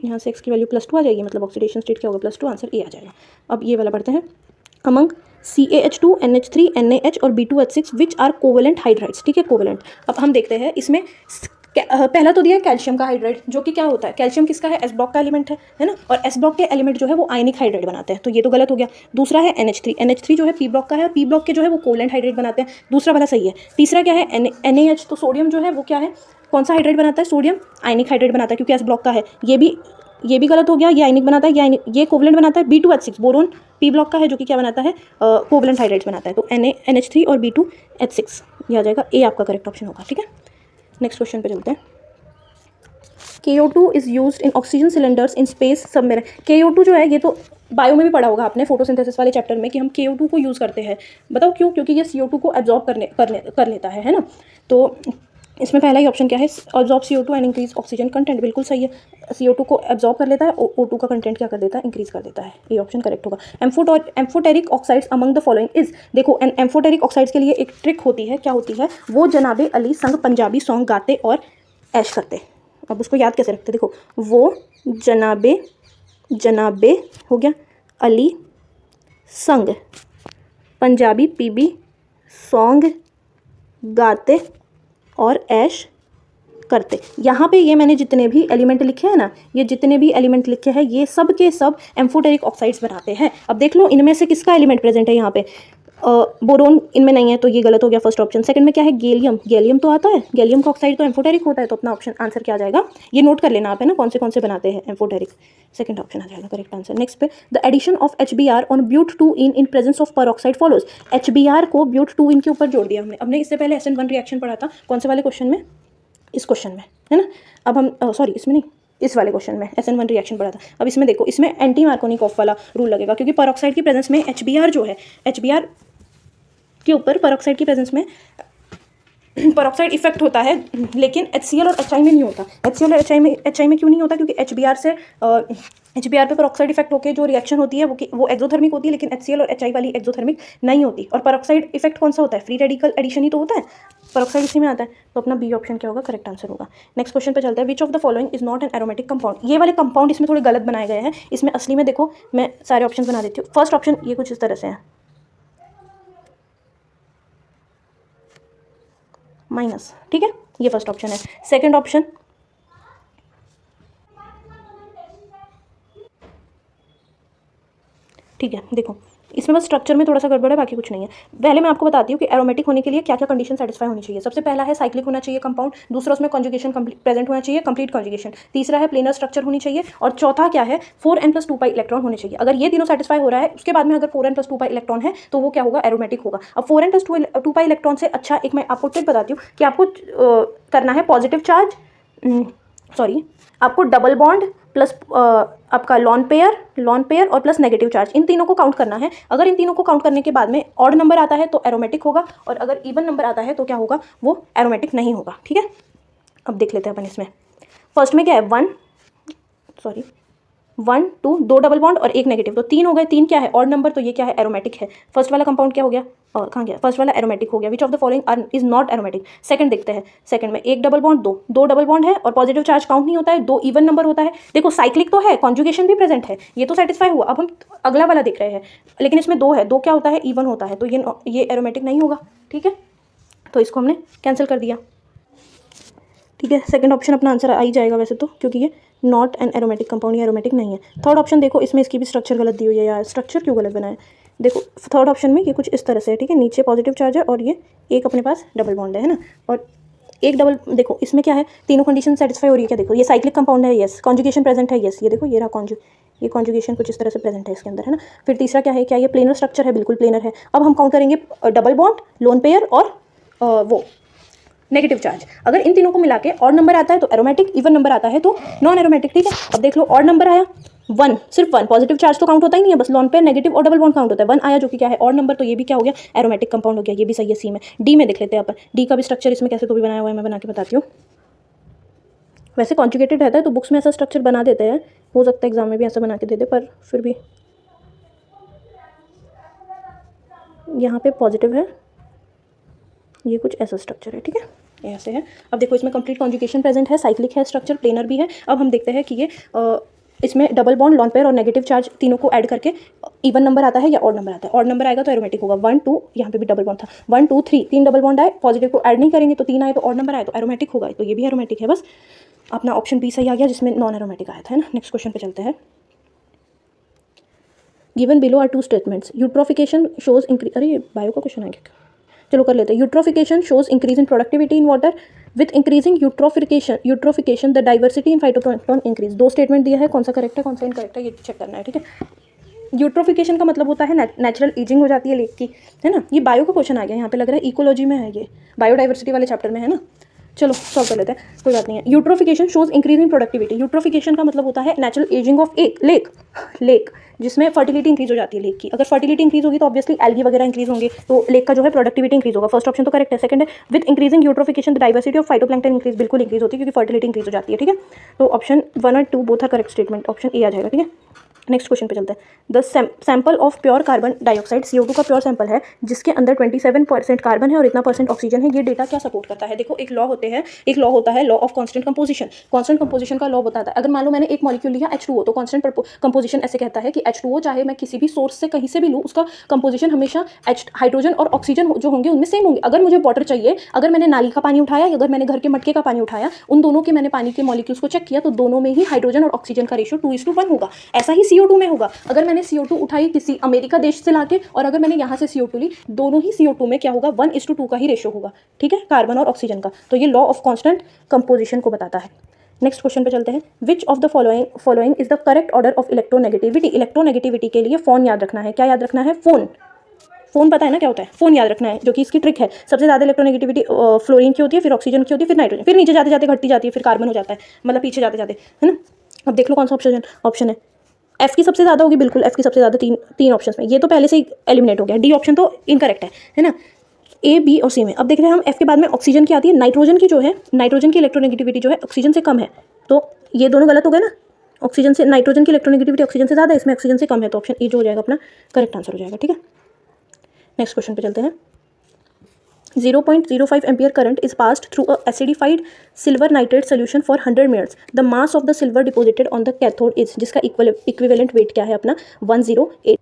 यहाँ से x की वैल्यू +2 आ जाएगी, मतलब ऑक्सीडेशन स्टेट क्या होगा? +2। आंसर ए आ जाएगा। अब ये वाला पढ़ते हैं। अमंग CaH2 NH3 NaH और B2H6 which are covalent hydrides. ठीक है, कोवेलेंट। अब हम देखते हैं इसमें पहला तो दिया है कैल्शियम का हाइड्राइड, जो कि क्या होता है? कैल्शियम किसका है? एस ब्लॉक का एलिमेंट है ना? और एस ब्लॉक के एलिमेंट जो है वो आयनिक हाइड्राइड बनाते हैं, तो ये तो गलत हो गया। दूसरा है NH3। NH3 जो है पी ब्लॉक का है और पी ब्लॉक के जो है वो कोवेलेंट हाइड्राइड बनाते हैं, दूसरा वाला सही है। तीसरा क्या है? NaH। तो सोडियम जो है वो क्या है? कौन सा हाइड्राइड बनाता है? सोडियम आयनिक हाइड्राइड बनाता है, क्योंकि एस ब्लॉक का है। ये भी गलत हो गया, ये आयनिक बनाता है, ये कोवलेंट बनाता है। B2H6 बोरोन पी ब्लॉक का है, जो कि क्या बनाता है? कोवलेंट हाइड्राइड्स बनाता है। तो NH3 और B2H6 ये आ जाएगा। ए आपका करेक्ट ऑप्शन होगा। ठीक है, नेक्स्ट क्वेश्चन पे चलते हैं। KO2 is used in oxygen cylinders in space submarine. KO2 जो है, ये तो बायो में भी पढ़ा होगा आपने, फोटोसिंथेसिस वाले चैप्टर में, कि हम KO2 को यूज़ करते हैं। बताओ क्यों? क्योंकि ये CO2 को एब्जॉर्ब कर लेता है ना? तो इसमें पहला ही ऑप्शन क्या है? Absorb CO2 and increase oxygen content. बिल्कुल सही है, CO2 को एब्जॉर्ब कर लेता है, O2 का कंटेंट क्या कर देता है? इंक्रीज कर देता है। ये ऑप्शन करेक्ट होगा। Amphoteric oxides among the following is. देखो, एम्फोटेरिक ऑक्साइड्स के लिए एक ट्रिक होती है। क्या होती है? वो जनाबे अली संग पंजाबी सॉन्ग गाते और ऐश करते। अब उसको याद कैसे रखते? देखो, वो जनाबे हो गया अली संग पंजाबी PB सॉन्ग गाते और ऐश करते। यहाँ पे ये मैंने जितने भी एलिमेंट लिखे हैं ना, ये जितने भी एलिमेंट लिखे हैं, ये सब के सब एम्फोटेरिक ऑक्साइड्स बनाते हैं। अब देख लो, इनमें से किसका एलिमेंट प्रेजेंट है यहाँ पे? बोरोन इनमें नहीं है, तो ये गलत हो गया फर्स्ट ऑप्शन। सेकंड में क्या है? गैलियम तो आता है, गैलियम का ऑक्साइड तो एम्फोटेरिक होता है, तो अपना ऑप्शन आंसर क्या आ जाएगा? ये नोट कर लेना आप, है ना, कौन से बनाते हैं एम्फोटेरिक। सेकंड ऑप्शन आ जाएगा करेक्ट आंसर। नेक्स्ट पे, the addition of HBr on ब्यूट-2 in presence of peroxide follows. HBr को ब्यूट-2 के ऊपर जोड़ दिया हमने। हमने इससे पहले SN1 रिएक्शन पढ़ा था, कौन से वाले क्वेश्चन में? इस क्वेश्चन में, है ना? अब हम सॉरी, इसमें नहीं, इस वाले क्वेश्चन में SN1 रिएक्शन पढ़ा था। अब इसमें देखो, इसमें एंटी मार्कोनिकॉफ वाला रूल लगेगा, क्योंकि परऑक्साइड की प्रेजेंस में HBr जो है, HBr के ऊपर परऑक्साइड की प्रेजेंस में परऑक्साइड इफेक्ट होता है, लेकिन HCl और HI में नहीं होता। HCl और HI में क्यों नहीं होता? क्योंकि HBr पे परऑक्साइड इफेक्ट होकर जो रिएक्शन होती है वो एक्सोथर्मिक होती है, लेकिन HCl और HI वाली एक्सोथर्मिक नहीं होती। और परऑक्साइड इफेक्ट कौन सा होता है? फ्री रेडिकल एडिशन ही तो होता है, परऑक्साइड इसी में आता है। तो अपना बी ऑप्शन क्या होगा? करेक्ट आंसर होगा। नेक्स्ट क्वेश्चन पे चलता है। Which of the following is not an aromatic compound. ये वाले कंपाउंड इसमें थोड़े गलत बनाए गए हैं। इसमें असली में देखो, मैं सारे ऑप्शन बना देती हूँ। फर्स्ट ऑप्शन ये कुछ इस तरह से है, माइनस। ठीक है, ये फर्स्ट ऑप्शन है। सेकंड ऑप्शन, ठीक है, देखो इसमें बस स्ट्रक्चर में थोड़ा सा गड़बड़ है, बाकी कुछ नहीं है। पहले मैं आपको बताती हूँ कि एरोमेटिक होने के लिए क्या क्या कंडीशन सेटिस्फाई होनी चाहिए। सबसे पहला है साइक्लिक होना चाहिए कंपाउंड, दूसरा उसमें कॉन्जुगेशन प्रेजेंट होना चाहिए, कंप्लीट कॉन्जुगेशन, तीसरा है प्लेनर स्ट्रक्चर होनी चाहिए, और चौथा क्या है? 4n+2 इलेक्ट्रॉन होने चाहिए। अगर ये तीनों सेटिस्फाई हो रहा है, उसके बाद में अगर 4n+2 इलेक्ट्रॉन है, तो वो क्या होगा? एरोमेटिक होगा। अब 4n+2 इलेक्ट्रॉन से अच्छा एक मैं आपको टिप बताती हूँ कि आपको करना है पॉजिटिव चार्ज, सॉरी, आपको डबल बॉन्ड प्लस आपका लॉन पेयर और प्लस नेगेटिव चार्ज, इन तीनों को काउंट करना है। अगर इन तीनों को काउंट करने के बाद में ऑड नंबर आता है तो एरोमेटिक होगा, और अगर इवन नंबर आता है तो क्या होगा? वो एरोमेटिक नहीं होगा। ठीक है, अब देख लेते हैं अपन इसमें। फर्स्ट में क्या है? 1 2 2 डबल बॉन्ड और एक नेगेटिव, तो 3 हो गए। 3 क्या है? ऑड नंबर, तो ये क्या है? एरोमेटिक है। फर्स्ट वाला कंपाउंड क्या हो गया? कहाँ गया? फर्स्ट वाला एरोमेटिक हो गया। Which of the following is not aromatic? Second देखते हैं। सेकंड में एक डबल बॉन्ड, दो डबल बॉन्ड है और पॉजिटिव चार्ज काउंट नहीं होता है, 2 इवन नंबर होता है। देखो साइक्लिक तो है, कॉन्जुगेशन भी प्रेजेंट है, ये तो सेटिस्फाई हुआ। अब हम अगला वाला देख रहे हैं, लेकिन इसमें 2 है, 2 क्या होता है? इवन होता है, तो ये एरोमेटिक नहीं होगा। ठीक है, तो इसको हमने कैंसिल कर दिया। ठीक है, सेकंड ऑप्शन अपना आंसर आ ही जाएगा वैसे तो, क्योंकि ये नॉट एन एरोमेटिक कंपाउंड, ये एरोमेटिक नहीं है। थर्ड ऑप्शन देखो, इसमें इसकी भी स्ट्रक्चर गलत दी हुई है यार, स्ट्रक्चर क्यों गलत बनाया? देखो थर्ड ऑप्शन में ये कुछ इस तरह से है। ठीक है, नीचे पॉजिटिव चार्ज है और ये एक अपने पास डबल बॉन्ड है ना, और एक डबल, देखो इसमें क्या है? तीनों कंडीशन सेटिस्फाई हो रही है क्या? देखो ये साइक्लिक कंपाउंड है, यस। कॉन्जुगेशन प्रेजेंट है, यस। ये देखो ये रहा ये कॉन्जुगेशन कुछ इस तरह से प्रेजेंट है इसके अंदर, है ना। फिर तीसरा क्या है? क्या ये प्लेनर स्ट्रक्चर है? बिल्कुल प्लेनर है। अब हम काउंट करेंगे डबल बॉन्ड, लोन पेयर और वो नेगेटिव चार्ज। अगर इन तीनों को मिला के ऑड नंबर आता है तो एरोमेटिक, इवन नंबर आता है तो नॉन एरोमेटिक। ठीक है, अब देख लो ऑड नंबर आया 1, सिर्फ 1, पॉजिटिव चार्ज तो काउंट होता ही नहीं है, बस लोन पेयर, नेगेटिव और डबल बॉन्ड काउंट होता है। 1 आया जो कि क्या है? ऑड नंबर, तो ये भी क्या हो गया? एरोमेटिक कंपाउंड हो गया। ये भी सही है, सी में। डी में देख लेते हैं अपन, डी का भी स्ट्रक्चर इसमें कैसे तो भी बनाया हुआ है, मैं बना के बताती हूँ। वैसे कॉन्जुगेटेड रहता है तो बुक्स में ऐसा स्ट्रक्चर बना देते हैं, हो सकता है एग्जाम में भी ऐसा बना के दे दे, पर फिर भी यहाँ पे पॉजिटिव है, ये कुछ ऐसा स्ट्रक्चर है। ठीक है, ऐसे है। अब देखो इसमें कंप्लीट कॉन्जुगेशन प्रेजेंट है, साइक्लिक है स्ट्रक्चर, प्लेनर भी है। अब हम देखते हैं कि ये इसमें डबल बॉन्ड, लॉन पेयर और नेगेटिव चार्ज तीनों को ऐड करके इवन नंबर आता है या ऑड नंबर आता है। ऑड नंबर आएगा तो एरोमेटिक होगा। 1 2, यहाँ पे भी डबल बॉन्ड था, 1 2 3, 3 डबल बॉन्ड आए, पॉजिटिव को ऐड नहीं करेंगे तो 3 आए, तो ऑड नंबर आए तो एरोमेटिक होगा, तो ये भी एरोमेटिक है। बस अपना ऑप्शन बी सही आ गया, जिसमें नॉन एरोमेटिक आया था, है ना। नेक्स्ट क्वेश्चन पे चलते हैं। Given below are 2 statements, eutrophication shows increase, अरे बायो का क्वेश्चन है क्या? चलो कर लेते हैं। Eutrophication shows increase in productivity in water, with increasing eutrophication the diversity in phytoplankton increase. 2 statement दिया है, कौन सा करेक्ट है कौन सा इनकरेक्ट है ये चेक करना है। ठीक है, यूट्रोफिकेशन का मतलब होता है नेचुरल एजिंग हो जाती है लेक की, है ना। ये बायो का क्वेश्चन आ गया, यहाँ पे लग रहा है इकोलॉजी में है, ये बायोडाइवर्सिटी वाले चैप्टर में है ना। चलो सॉल्व कर लेते हैं, कोई बात नहीं है। Eutrophication shows increase in productivity, eutrophication का मतलब होता है नेचुरल एजिंग ऑफ एक लेक, जिसमें फर्टिलिटी इंक्रीज हो जाती है लेक की। अगर फर्टिलिटी इंक्रीज होगी तो ऑब्वियसली एल्गी वगैरह इंक्रीज होंगे, तो लेक का जो है प्रोडक्टिविटी इंक्रीज होगा। फर्स्ट ऑप्शन तो करेक्ट है। सेकंड है with increasing eutrophication the diversity of phytoplankton increase, बिल्कुल इंक्रीज होती है क्योंकि फर्टिलिटी इंक्रीज हो जाती है। ठीक है, तो ऑप्शन 1 और 2 both are correct statement, option A आ जाएगा। ठीक है, नेक्स्ट क्वेश्चन पे चलते हैं। The sample of pure carbon dioxide, CO2 का प्योर सैंपल है जिसके अंदर 27% कार्बन है और इतना % ऑक्सीजन है, ये डेटा क्या सपोर्ट करता है? देखो एक लॉ होता है law of constant composition. Constant composition का लॉ बताता है, अगर मान लो मैंने एक मॉलिक्यूल लिया H2O, तो कांस्टेंट कंपोजिशन ऐसे कहता है कि H2O चाहे मैं किसी भी सोर्स से कहीं से भी लूँ, उसका कंपोजिशन हमेशा हाइड्रोजन और ऑक्सीजन जो होंगे उनमें सेम होंगे। अगर मुझे वाटर चाहिए, अगर मैंने नाली का पानी उठाया, अगर मैंने घर के मटके का पानी उठाया, उन दोनों के मैंने पानी के मॉलिक्यूल्स को चेक किया तो दोनों में ही हाइड्रोजन और ऑक्सीजन का रेशियो 2:1 होगा। ऐसा ही CO2 में होगा। अगर मैंने CO2 उठाई किसी अमेरिका देश से लाके और अगर मैंने यहाँ से CO2 ली, दोनों ही CO2 में क्या होगा? 1:2 का ही रेशियो होगा। ठीक है, कार्बन और ऑक्सीजन का, तो ये लॉ ऑफ कांस्टेंट कंपोजिशन को बताता है। नेक्स्ट क्वेश्चन पे चलते हैं। Which of the following is the correct order of electronegativity? Electronegativity के लिए फोन याद रखना है। क्या याद रखना है? फोन पता है ना क्या होता है? फोन याद रखना है, जो कि इसकी ट्रिक है। सबसे ज़्यादा इलेक्ट्रोनेगेटिविटी फ्लोरीन की होती है, फिर ऑक्सीजन की होती है, फिर नाइट्रोजन, फिर नीचे जाते जाते घटती जाती है, फिर कार्बन हो जाता है, मतलब पीछे जाते जाते, है ना। अब देख लो कौन सा ऑप्शन है। F की सबसे ज़्यादा होगी, बिल्कुल F की सबसे ज़्यादा तीन ऑप्शन में, ये तो पहले से ही एलिमिनेट हो गया। डी ऑप्शन तो इनकरेक्ट है ना। A, B और C में अब देख रहे हैं हम, F के बाद में ऑक्सीजन की आती है। नाइट्रोजन की जो है, नाइट्रोजन की इलेक्ट्रोनेगेटिविटी जो है ऑक्सीजन से कम है, तो ये दोनों गलत हो गए ना। ऑक्सीजन से नाइट्रोजन की इलेक्ट्रोनेगेटिविटी ऑक्सीजन से ज़्यादा है, इसमें ऑक्सीजन से कम है, तो ऑप्शन ए जो हो जाएगा अपना करेक्ट आंसर हो जाएगा। ठीक है, नेक्स्ट क्वेश्चन पे चलते हैं। 0.05 ampere current is passed through a acidified silver nitrate solution for 100 minutes. The mass of the silver deposited on the cathode is, जिसका इक्विवेलेंट वेट क्या है अपना? 108।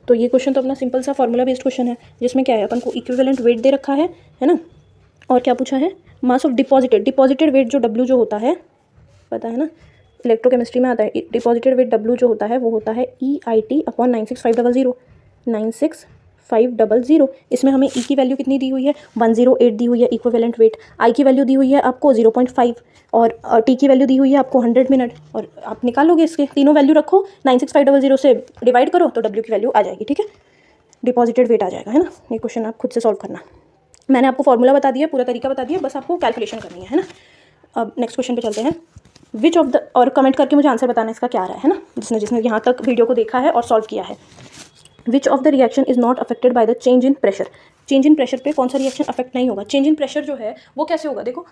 तो ये क्वेश्चन तो अपना सिंपल सा फॉर्मूला बेस्ड क्वेश्चन है, जिसमें क्या है अपन को इक्विवेलेंट वेट दे रखा है ना, और क्या पूछा है? मास ऑफ डिपॉजिटेड वेट, जो W जो होता है पता है ना, इलेक्ट्रोकेमिस्ट्री में आता है। डिपॉजिटेड वेट W जो होता है वो होता है EIT/96500, 96500। इसमें हमें E की वैल्यू कितनी दी हुई है? 108 दी हुई है इक्विवेलेंट वेट। I की वैल्यू दी हुई है आपको 0.5 और T की वैल्यू दी हुई है आपको 100 मिनट, और आप निकालोगे इसके तीनों वैल्यू रखो, 96500 से डिवाइड करो तो W की वैल्यू आ जाएगी। ठीक है, डिपॉजिटेड वेट आ जाएगा, है ना। ये क्वेश्चन आप खुद से सॉल्व करना, मैंने आपको फॉर्मूला बता दिया, पूरा तरीका बता दिया, बस आपको कैलकुलेशन करनी है ना। अब नेक्स्ट क्वेश्चन पे चलते हैं। विच ऑफ द, और कमेंट करके मुझे आंसर बताना इसका क्या आ रहा है ना, जिसने यहाँ तक वीडियो को देखा है और सॉल्व किया है। Which of the reaction is not affected by the change in pressure? Change in pressure पे कौन सा रिएक्शन अफेक्ट नहीं होगा? चेंज इन प्रेशर जो है वो कैसे होगा? देखो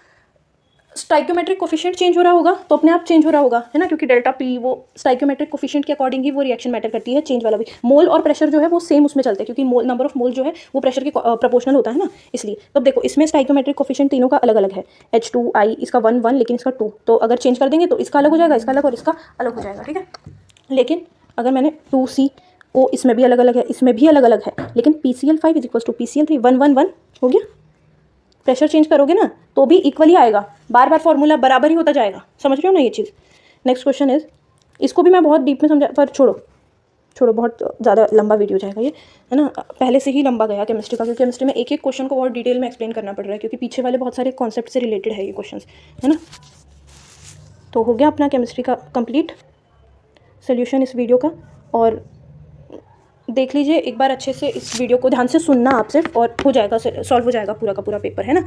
स्टाइक्योमेट्रिक कोफिशिएंट चेंज हो रहा होगा तो अपने आप चेंज हो रहा होगा, है ना, क्योंकि डेल्टा पी वो स्टाइक्योमेट्रिक कोफिशिएंट के अकॉर्डिंग ही वो रिएक्शन मैटर करती है, चेंज वाला भी। मोल और प्रेशर जो है वो सेम उसमें चलते हैं, क्योंकि मोल नंबर ऑफ मोल जो है वो प्रेशर के प्रोपोर्शनल होता है ना, इसलिए। तो देखो इसमें स्टाइक्योमेट्रिक कोफिशिएंट तीनों का अलग अलग है, H2I इसका 1 1 लेकिन इसका 2, तो अगर चेंज कर देंगे तो इसका अलग हो जाएगा, इसका अलग और इसका अलग हो जाएगा, ठीक है। लेकिन अगर मैंने 2CO इसमें भी अलग अलग है, इसमें भी अलग अलग है, लेकिन PCl5 is equal to PCl3 1 1 1 हो गया। प्रेशर चेंज करोगे ना तो भी इक्वली आएगा, बार बार फॉर्मूला बराबर ही होता जाएगा, समझ रहे हो ना ये चीज़। नेक्स्ट क्वेश्चन इज, इसको भी मैं बहुत डीप में समझा, पर छोड़ो बहुत ज़्यादा लंबा वीडियो जाएगा ये, है ना। पहले से ही लंबा गया केमिस्ट्री का, क्योंकि केमिस्ट्री में एक एक क्वेश्चन को बहुत डिटेल में एक्सप्लेन करना पड़ रहा है, क्योंकि पीछे वाले बहुत सारे कॉन्सेप्ट से रिलेटेड है ये क्वेश्चन, है ना। तो हो गया अपना केमिस्ट्री का कंप्लीट सोल्यूशन इस वीडियो का। और देख लीजिए एक बार अच्छे से, इस वीडियो को ध्यान से सुनना आप सिर्फ, और हो जाएगा, सॉल्व हो जाएगा पूरा का पूरा पेपर, है ना।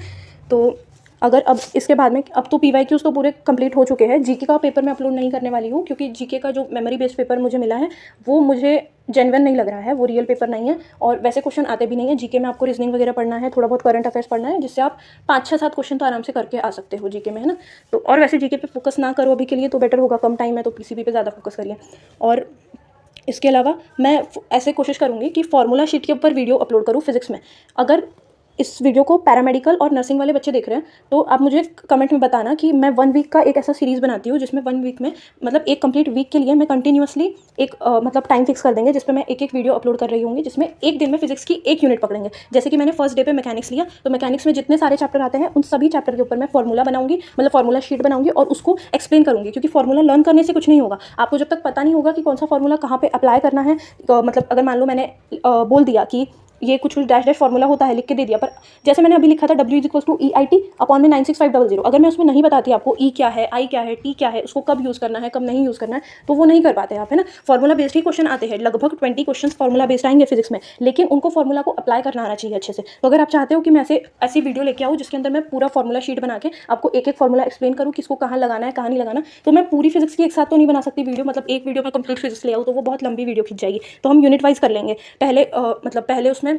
तो अगर अब इसके बाद में, अब तो PYQs तो पूरे कंप्लीट हो चुके हैं, जीके का पेपर मैं अपलोड नहीं करने वाली हूँ, क्योंकि जीके का जो मेमोरी बेस्ड पेपर मुझे मिला है वो मुझे जेन्युइन नहीं लग रहा है, वो रियल पेपर नहीं है, और वैसे क्वेश्चन आते भी नहीं है। जीके में आपको रीजनिंग वगैरह पढ़ना है, थोड़ा बहुत करंट अफेयर्स पढ़ना है, जिससे आप 5 6 7 क्वेश्चन तो आराम से करके आ सकते हो जीके में, है ना। तो और वैसे जीके पे फोकस ना करो अभी के लिए तो बेटर होगा, कम टाइम है तो PCB पे ज़्यादा फोकस करिए। और इसके अलावा मैं ऐसे कोशिश करूँगी कि फार्मूला शीट के ऊपर वीडियो अपलोड करूँ फिजिक्स में। अगर इस वीडियो को पैरामेडिकल और नर्सिंग वाले बच्चे देख रहे हैं तो आप मुझे कमेंट में बताना कि मैं 1 वीक का एक ऐसा सीरीज़ बनाती हूँ जिसमें 1 वीक में, मतलब एक कंप्लीट वीक के लिए मैं कंटिन्यूसली एक मतलब टाइम फिक्स कर देंगे जिसपे मैं एक एक वीडियो अपलोड कर रही हूँगी, जिसमें एक दिन में फिजिक्स की एक यूनिट पकड़ेंगे। जैसे कि मैंने फर्स्ट डे पे मैकेनिक्स लिया, तो मैकेनिक्स में जितने सारे चैप्टर आते हैं उन सभी चैप्टर के ऊपर मैं फॉर्मूला बनाऊंगी, मतलब फॉर्मूला शीट बनाऊंगी और उसको एक्सप्लेन करूंगी, क्योंकि फॉर्मूला लर्न करने से कुछ नहीं होगा। आपको जब तक पता नहीं होगा कि कौन सा फॉर्मूला कहाँ पे अप्लाई करना है, मतलब अगर मान लो मैंने बोल दिया कि ये कुछ डैश डैश फॉर्मूला होता है, लिख के दे दिया, पर जैसे मैंने अभी लिखा था W=EIT/96500, अगर मैं उसमें नहीं बताती आपको E क्या है, I क्या है, T क्या है, उसको कब यूज़ करना है, कब नहीं यूज़ करना है, तो वो नहीं कर पाते आप, है ना। फॉर्मूला बेस्ड ही क्वेश्चन आते हैं, लगभग 20 क्वेश्चन फॉर्मूला बेस्ड आएंगे फिजिक्स में, लेकिन उनको फॉर्मूला को अप्लाई करना आना चाहिए अच्छे से। तो अगर आप चाहते हो कि मैं ऐसी वीडियो लेके आऊँ जिसके अंदर मैं पूरा फॉर्मूला शीट बना के आपको एक एक फॉर्मूला एक्सप्लेन करूँ, किसको कहाँ लगाना है, कहाँ नहीं लगाना, तो मैं पूरी फिजिक्स की एक साथ तो नहीं बना सकती वीडियो, मतलब एक वीडियो में कंप्लीट फिजिक्स ले आऊँ तो वो बहुत लंबी वीडियो खिंच जाएगी। तो हम यूनिट वाइज कर लेंगे। पहले उसमें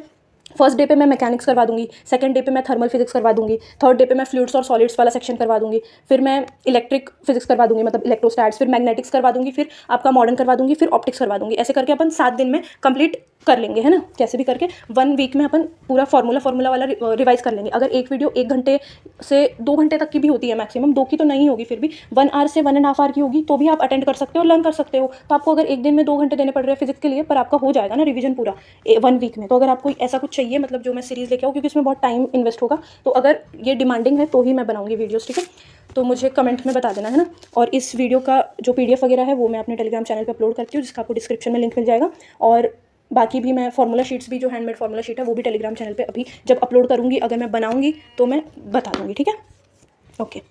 फर्स्ट डे पे मैं मैकेनिक्स करवा दूंगी, सेकंड डे पे मैं थर्मल फिजिक्स करवा दूंगी, थर्ड डे पे मैं फ्लूइड्स और सॉलिड्स वाला सेक्शन करवा दूंगी, फिर मैं इलेक्ट्रिक फिजिक्स करवा दूंगी, मतलब इलेक्ट्रोस्टैट्स, फिर मैग्नेटिक्स करवा दूंगी, फिर आपका मॉडर्न करवा दूंगी, फिर ऑप्टिक्स करवा दूंगी। ऐसे करके अपन 7 दिन में कंप्लीट कर लेंगे, है ना। कैसे भी करके 1 वीक में अपन पूरा फॉर्मूला वाला रिवाइज कर लेंगे। अगर एक वीडियो 1 घंटे से 2 घंटे तक की भी होती है मैक्सिमम, 2 की तो नहीं होगी, फिर भी 1 आवर से 1.5 आवर की होगी, तो भी आप अटेंड कर सकते हो, लर्न कर सकते हो। तो आपको अगर एक दिन में 2 घंटे देने पड़ रहे हैं फिजिक्स के लिए, पर आपका हो जाएगा ना रिवीजन पूरा 1 वीक में। तो अगर आपको ऐसा कुछ चाहिए, मतलब जो मैं सीरीज़ लेके आऊँ, क्योंकि इसमें बहुत टाइम इन्वेस्ट होगा, तो अगर ये डिमांडिंग है तो ही मैं बनाऊंगी वीडियोस, ठीक है। तो मुझे कमेंट में बता देना, है ना। और इस वीडियो का जो PDF वगैरह है वो मैं अपने टेलीग्राम चैनल पे अपलोड करती हूँ, जिसका आपको डिस्क्रिप्शन में लिंक मिल जाएगा। और बाकी भी मैं फार्मूला शीट्स भी, जो हैंडमेड फार्मूला शीट है वो भी टेलीग्राम चैनल पे अभी जब अपलोड करूँगी, अगर मैं बनाऊँगी तो मैं बता दूँगी, ठीक है। ओके।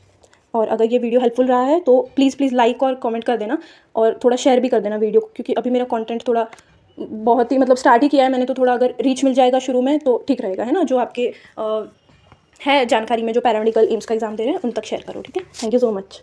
और अगर ये वीडियो हेल्पफुल रहा है तो प्लीज़ लाइक और कमेंट कर देना, और थोड़ा शेयर भी कर देना वीडियो को, क्योंकि अभी मेरा कंटेंट थोड़ा बहुत ही, मतलब स्टार्ट ही किया है मैंने, तो थोड़ा अगर रीच मिल जाएगा शुरू में तो ठीक रहेगा, है ना। जो आपके है जानकारी में जो पैरामेडिकल एम्स का एग्ज़ाम दे रहे हैं उन तक शेयर करो, ठीक है। Thank you so much.